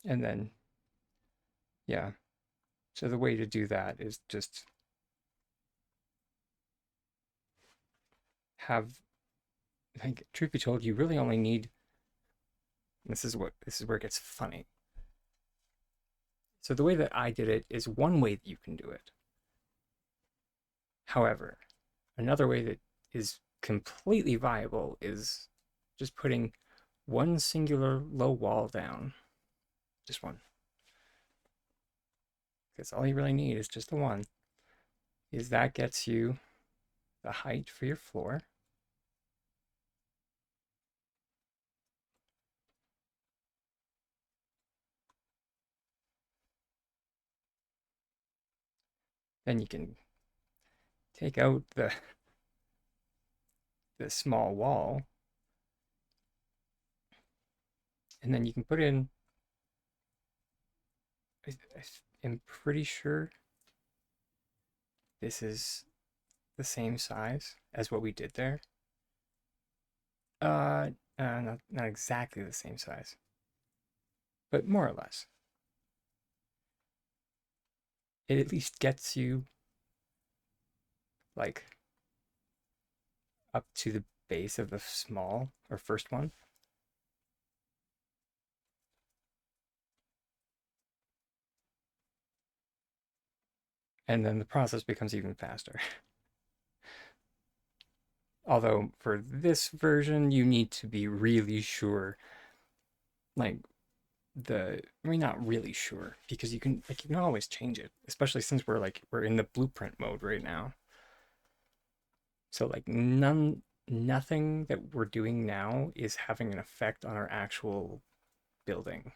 And then, yeah. So the way to do that is just have, like, truth be told, you really only need, this is where it gets funny. So the way that I did it is one way that you can do it. However, another way that is completely viable is just putting one singular low wall down. Just one. Because all you really need is just the one. is that gets you the height for your floor. Then you can take out the small wall, and then you can put in, I'm pretty sure this is the same size as what we did there. Uh, not exactly the same size, but more or less. It at least gets you like up to the base of the small or first one. And then the process becomes even faster. Although for this version, you need to be really sure, like I mean, not really sure because you can always change it, especially since we're in the blueprint mode right now. So like nothing that we're doing now is having an effect on our actual building,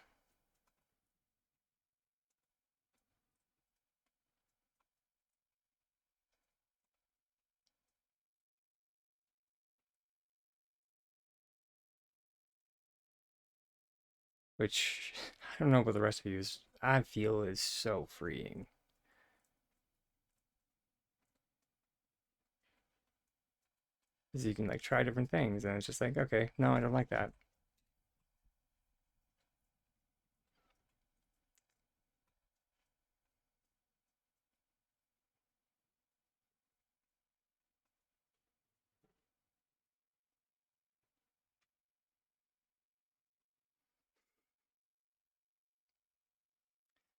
which I don't know about the rest of you is I feel is so freeing. Because you can like try different things and it's just like, okay, no, I don't like that.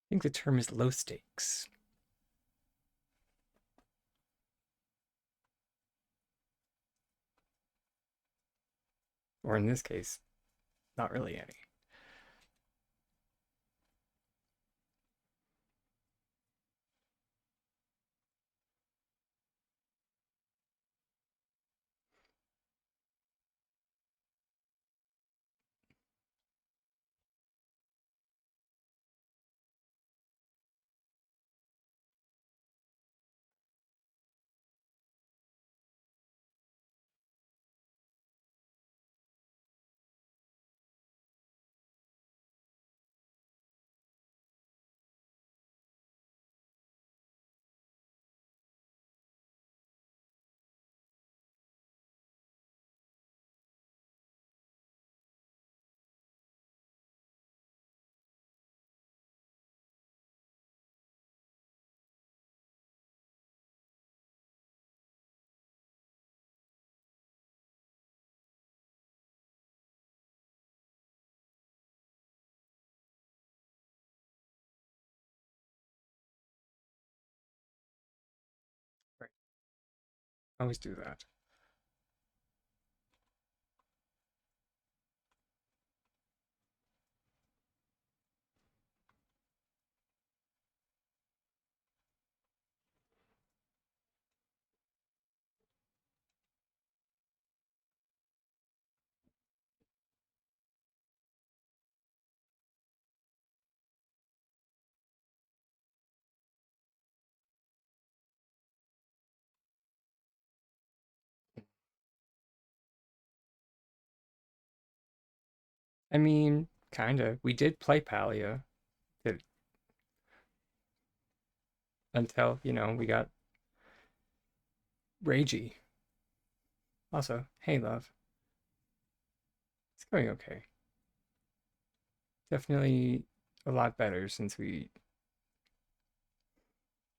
I think the term is low stakes, or in this case, not really any. Right. Always do that. I mean, kind of. We did play Palia until, we got Ragey. Also, hey, love. It's going okay. Definitely a lot better since we,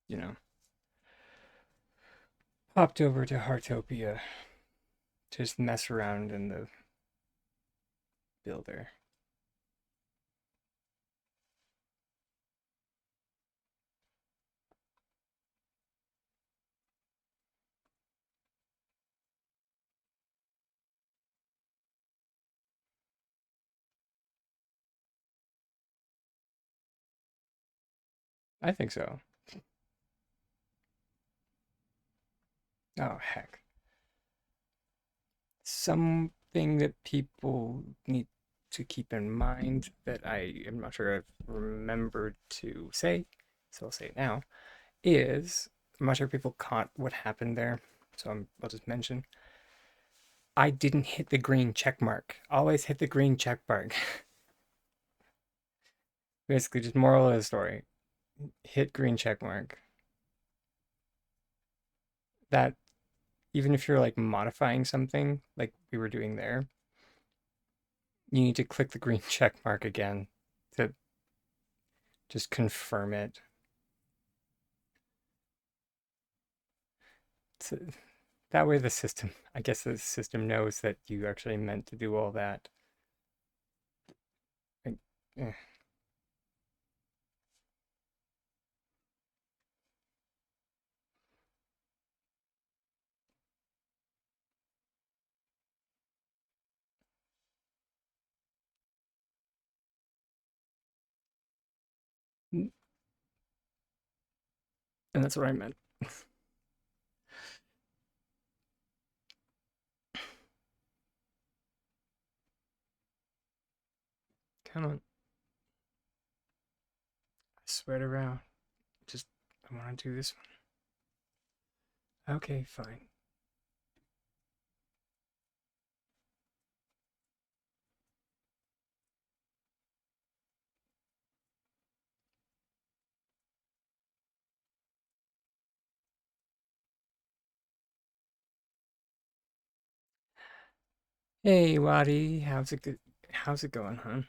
you know, popped over to Heartopia to just mess around in the builder. I think so. Oh, heck. Something that people need to keep in mind that I am not sure I've remembered to say, so I'll say it now, is I'm not sure people caught what happened there, so I'll just mention. I didn't hit the green check mark. Always hit the green check mark. Basically, just moral of the story. Hit green check mark. That even if you're like modifying something like we were doing there, you need to click the green check mark again to just confirm it. So that way the system, I guess the system knows that you actually meant to do all that. Like, eh. And that's what I meant. Come on. I swear to God. Just, I want to do this one. Okay, fine. Hey, Waddy, how's it going, huh?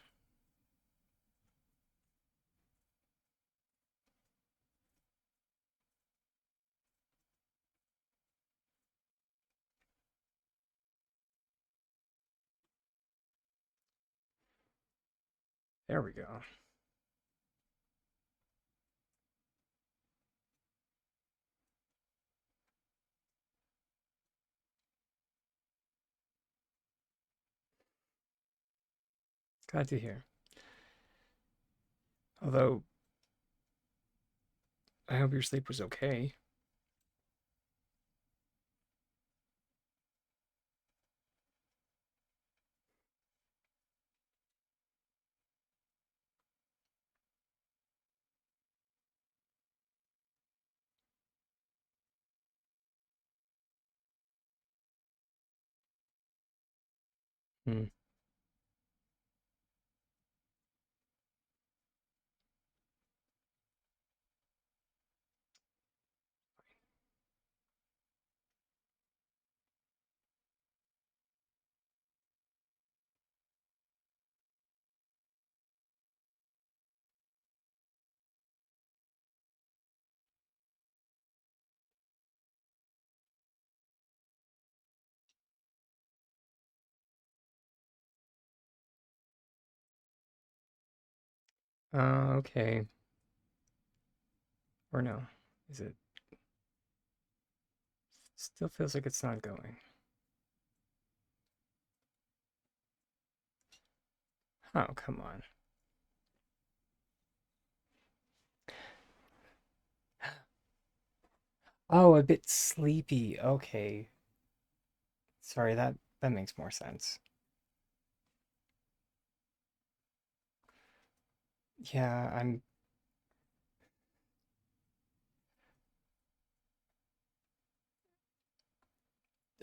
There we go. Glad to hear. Although, I hope your sleep was okay. Hmm. Okay. Or no. Is it? Still feels like it's not going. Oh, come on. Oh, a bit sleepy. Okay. Sorry, that makes more sense. Yeah, I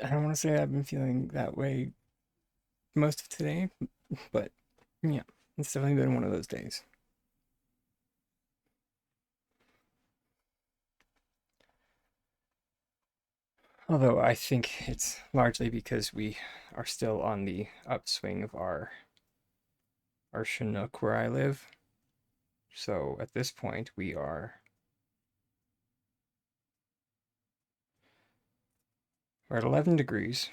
don't want to say I've been feeling that way most of today, but yeah, it's definitely been one of those days. Although I think it's largely because we are still on the upswing of our Chinook where I live. So at this point we're at 11 degrees.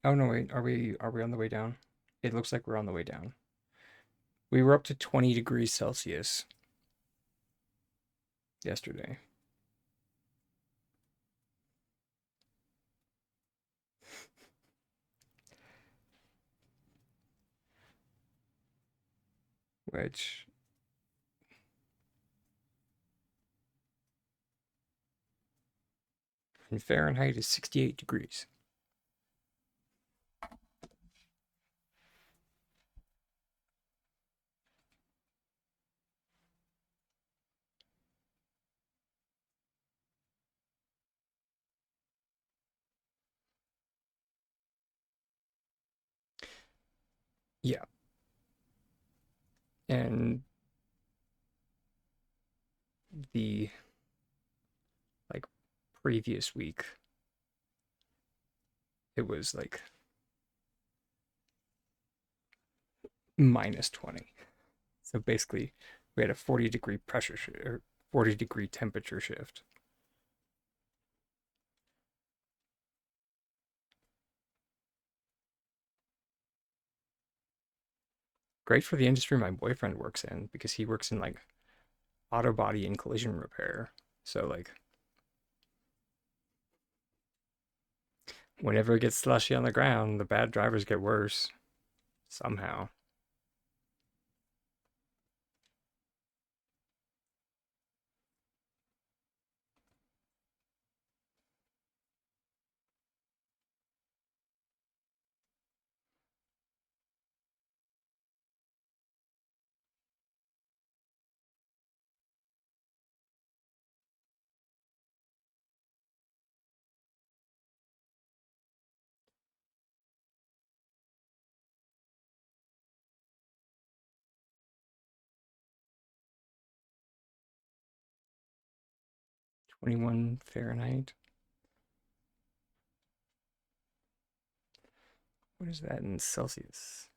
Oh no, wait, are we on the way down? It looks like we're on the way down. We were up to 20 degrees Celsius yesterday. Which, and Fahrenheit is 68 degrees. Yeah. And the like previous week, it was like minus 20. So basically, we had a 40-degree pressure or 40-degree temperature shift. Great for the industry my boyfriend works in because he works in like auto body and collision repair. So like whenever it gets slushy on the ground, the bad drivers get worse somehow. -21 Fahrenheit. What is that in Celsius?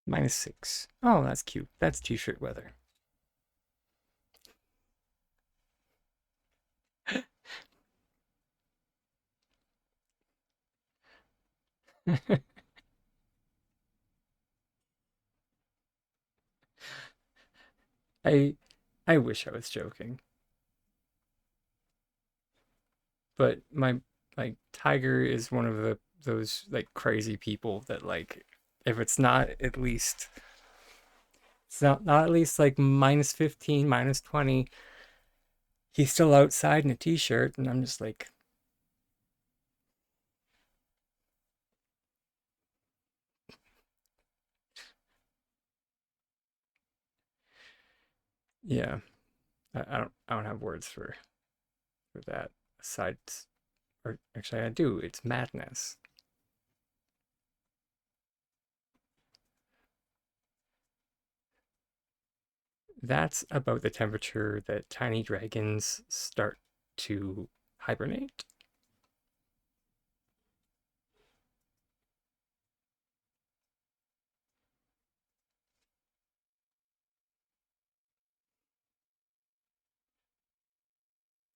-6. Oh, that's cute. That's t-shirt weather. I I wish I was joking, but my tiger is one of those like crazy people that like if it's not at least it's not at least like -15, -20, he's still outside in a t-shirt and I'm just like, yeah, I don't have words for that aside or actually I do. It's madness. That's about the temperature that tiny dragons start to hibernate.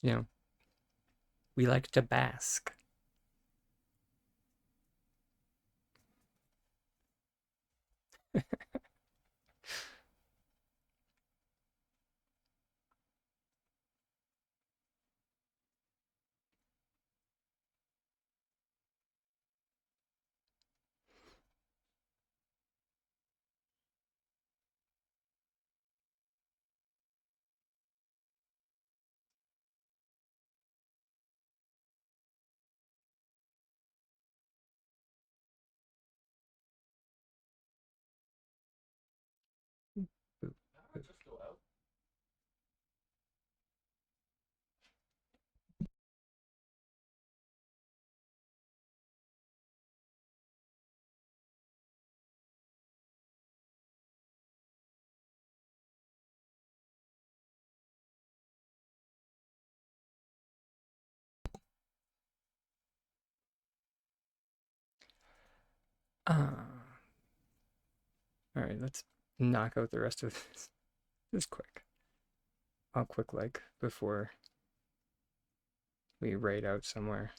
You know, we like to bask. Ah, all right, let's knock out the rest of this. Just quick. I'll quick like before we raid out somewhere.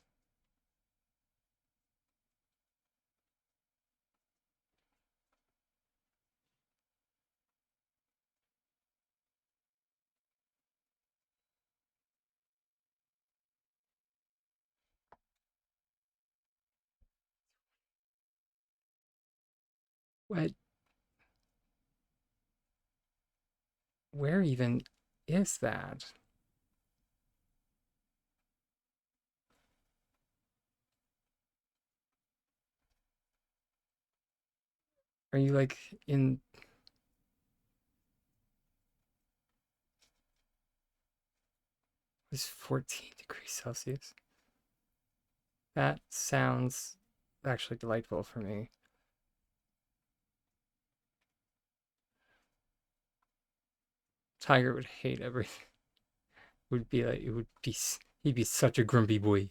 What? Where even is that? Are you like in this 14 degrees Celsius? That sounds actually delightful for me. Tiger would hate everything. Would be like it would be he'd be such a grumpy boy.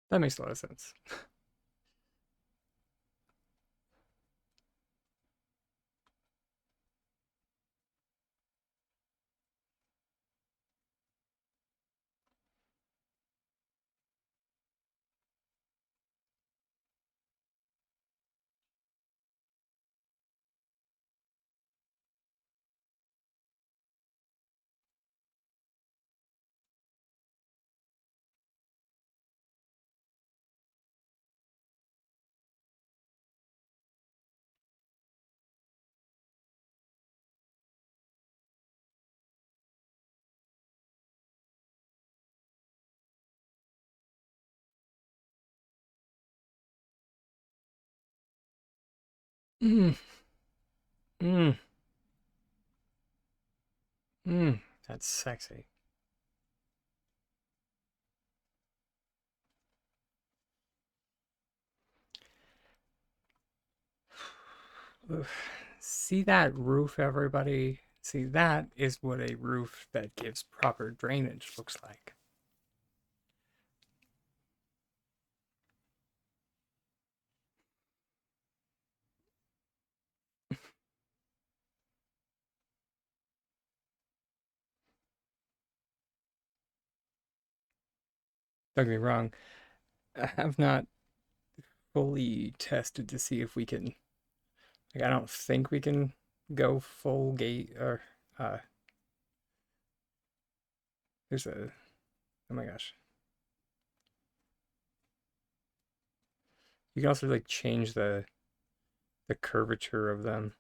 That makes a lot of sense. Mm, mm, that's sexy. Oof. See that roof, everybody? See, that is what a roof that gives proper drainage looks like. Don't get me wrong, I have not fully tested to see if we can. Like, I don't think we can go full gate or. Uh, there's a. Oh my gosh. You can also like change the curvature of them,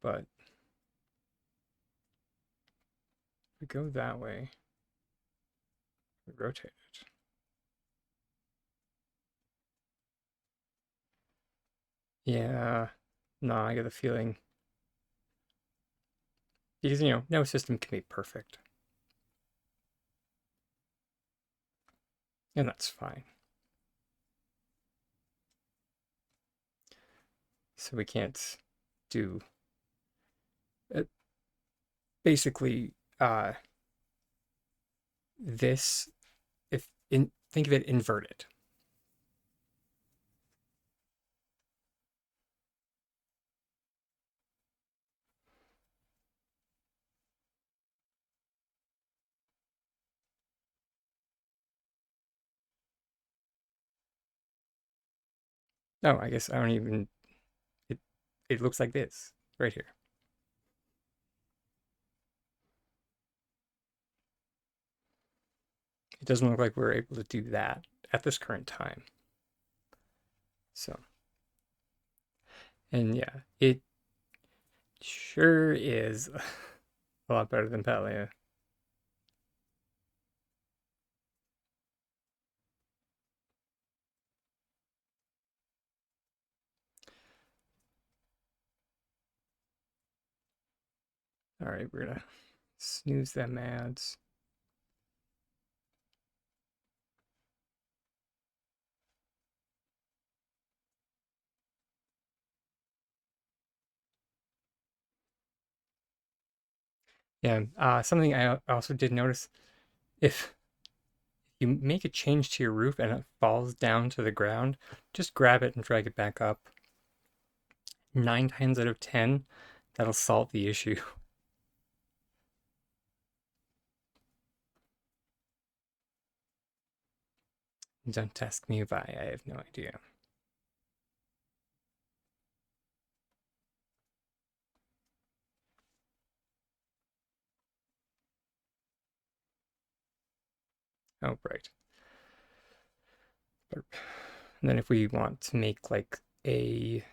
but if we go that way, we rotate it. Yeah. No, I get the feeling because no system can be perfect, and that's fine. So we can't do uh, basically this. If in think of it inverted. No, I guess I don't even. It it looks like this right here. It doesn't look like we're able to do that at this current time. So, and yeah, it sure is a lot better than Palia. All right, we're gonna snooze them ads. Yeah, something I also did notice, if you make a change to your roof and it falls down to the ground, just grab it and drag it back up. 9 times out of 10, that'll solve the issue. Don't ask me why, I have no idea. Oh, right. And then if we want to make like a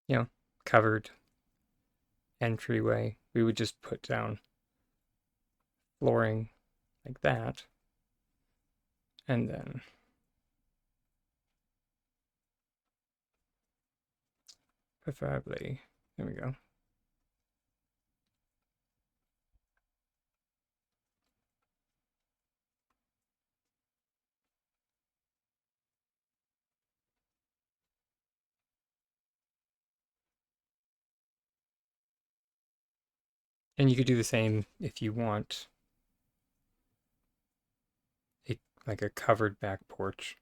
you know, covered entryway, we would just put down flooring like that, and then preferably, there we go. And you could do the same if you want a like a covered back porch.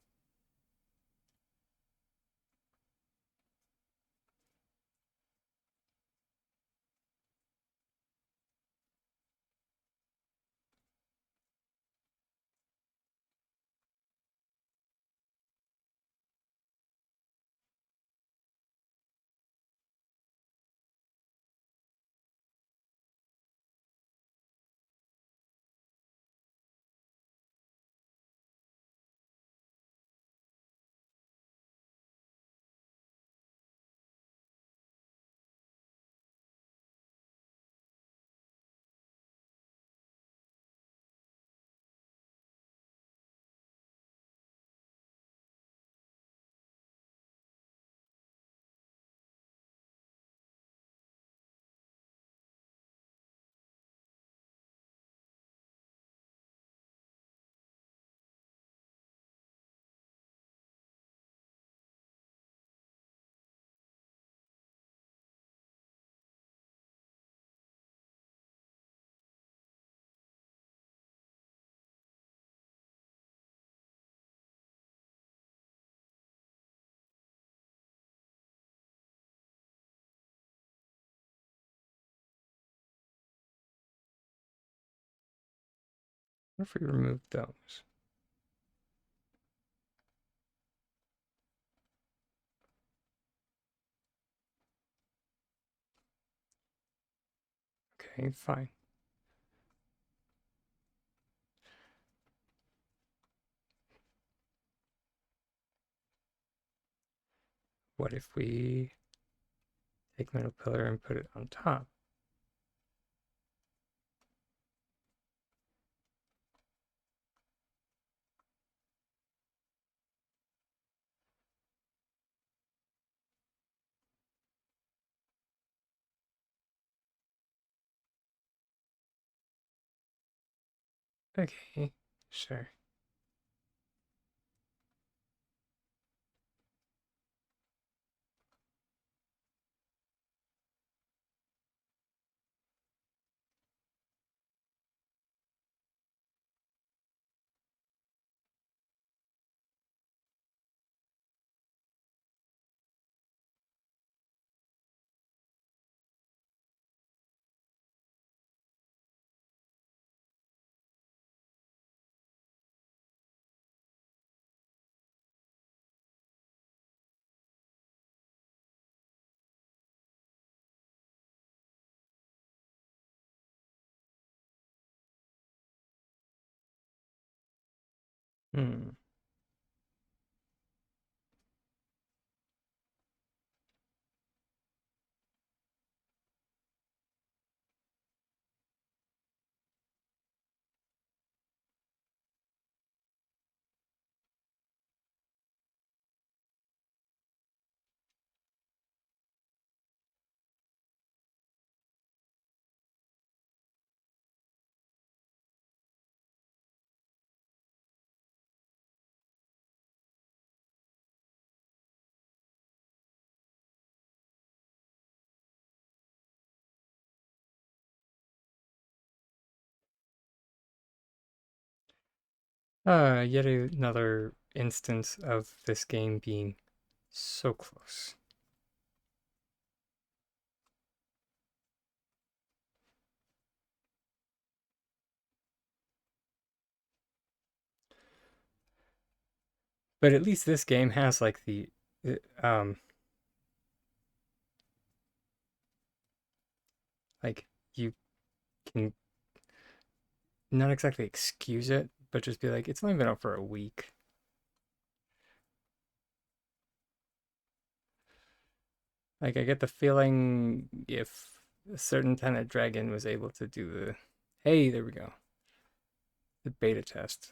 What if we remove those? Okay, fine. What if we take middle pillar and put it on top? Okay, sure. Hmm. Yet another instance of this game being so close. But at least this game has like um like you can not exactly excuse it, but just be like, it's only been out for a week. Like I get the feeling if a certain kind of dragon was able to do the, hey, there we go, the beta test.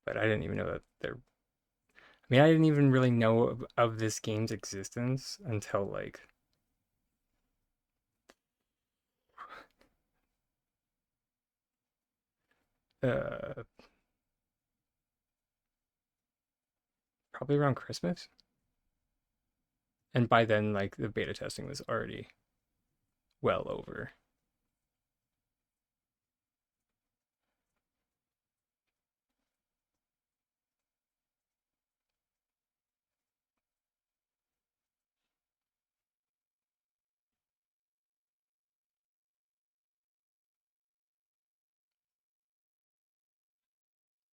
But I didn't even know that there. I mean, I didn't even really know of this game's existence until like uh probably around Christmas. And by then, like the beta testing was already well over.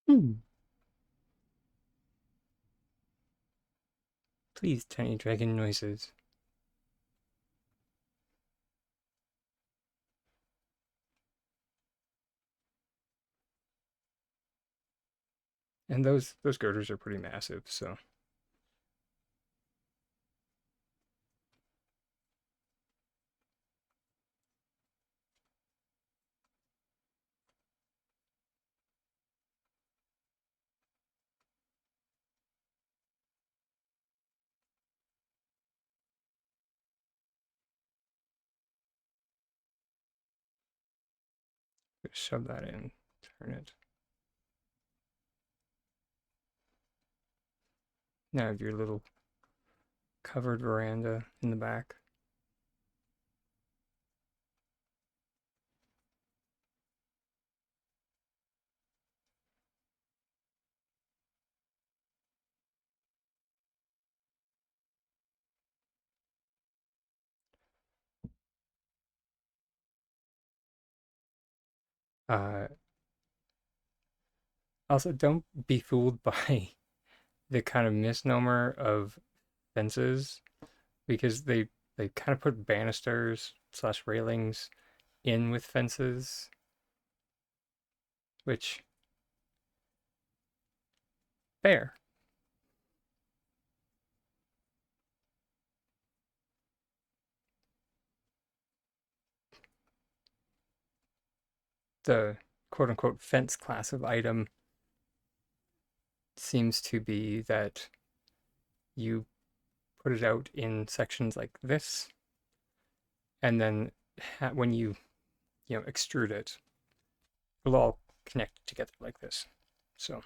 Hmm. Please, tiny dragon noises. And those girders are pretty massive, so just shove that in, turn it. Now have your little covered veranda in the back. Uh, Also, don't be fooled by the kind of misnomer of fences because they kind of put banisters slash railings in with fences, which fair. The quote unquote fence class of item seems to be that you put it out in sections like this, and then when you extrude it, it'll all connect together like this. So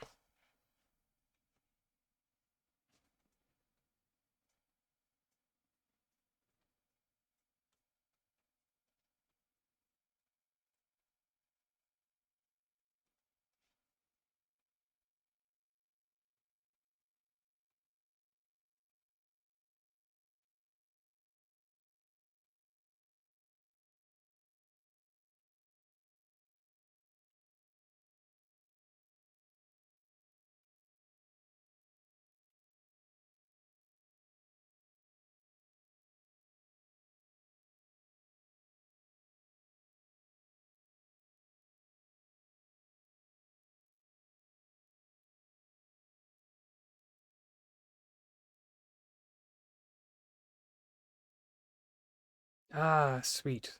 Ah, sweet.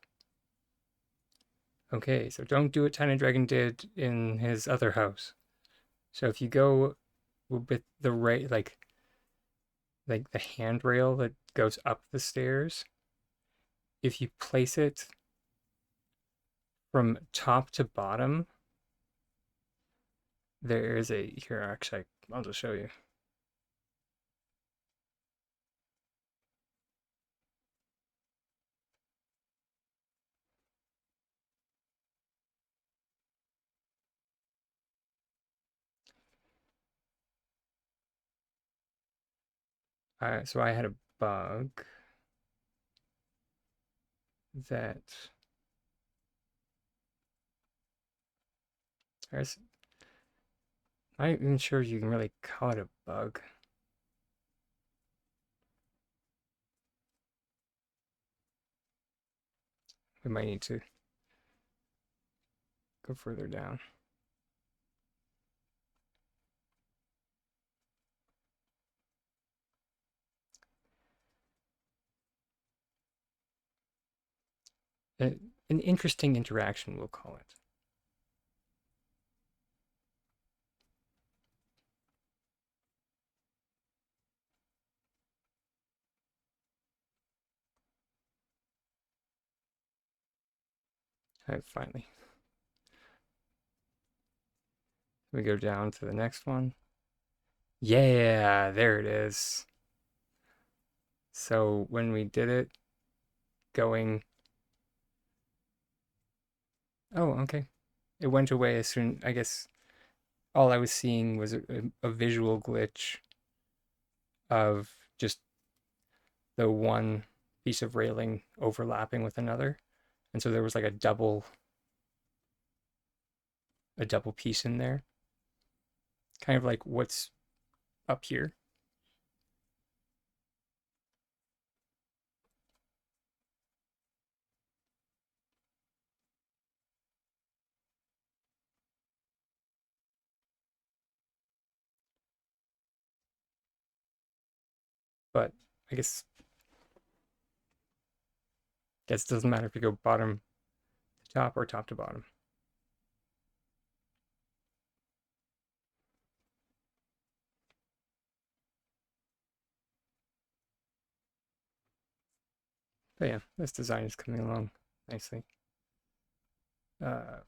Okay, so don't do what Tiny Dragon did in his other house. So if you go with the right, like the handrail that goes up the stairs, if you place it from top to bottom, there is a here. Actually, I'll just show you. So I had a bug that there's. I'm not even sure you can really call it a bug. We might need to go further down. Uh, An interesting interaction, we'll call it. All right, finally. We go down to the next one. Yeah, there it is. So when we did it, going, oh, okay. It went away as soon, I guess all I was seeing was a visual glitch of just the one piece of railing overlapping with another. And so there was like a double piece in there, kind of like what's up here. But I guess it doesn't matter if you go bottom to top or top to bottom. But yeah, this design is coming along nicely. Uh,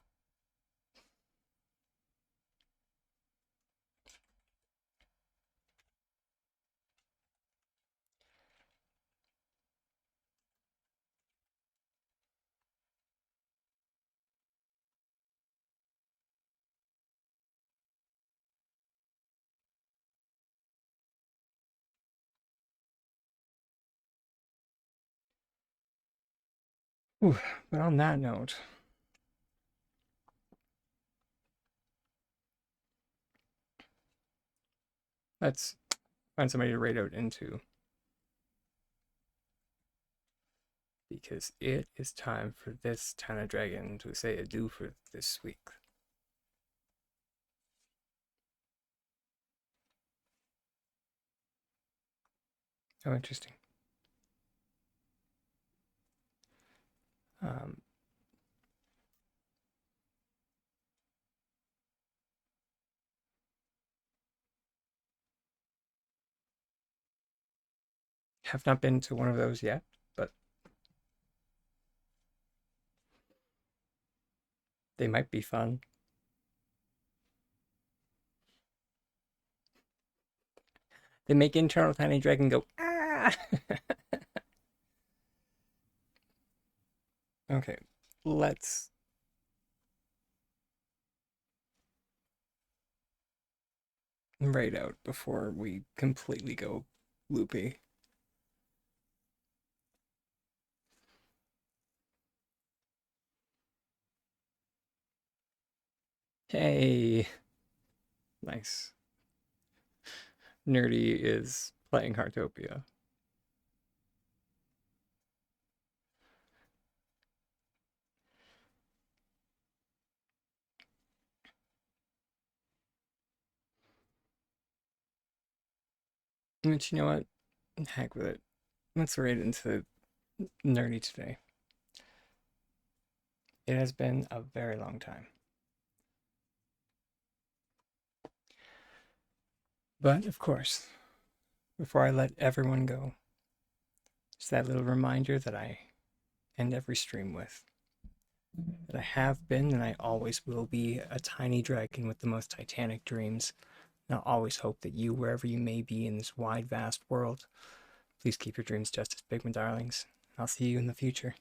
but on that note, let's find somebody to raid out into because it is time for this Tana Dragon to say adieu for this week. Oh, interesting. Um, have not been to one of those yet, but they might be fun. They make internal Tiny Dragon go, ah! Okay, let's raid out before we completely go loopy. Hey, nice. Nerdy is playing Heartopia. But you know what? Heck with it. Let's raid into nerdy today. It has been a very long time. But of course, before I let everyone go, it's that little reminder that I end every stream with. That I have been and I always will be a tiny dragon with the most titanic dreams. And I'll always hope that you, wherever you may be in this wide, vast world, please keep your dreams just as big, my darlings. I'll see you in the future.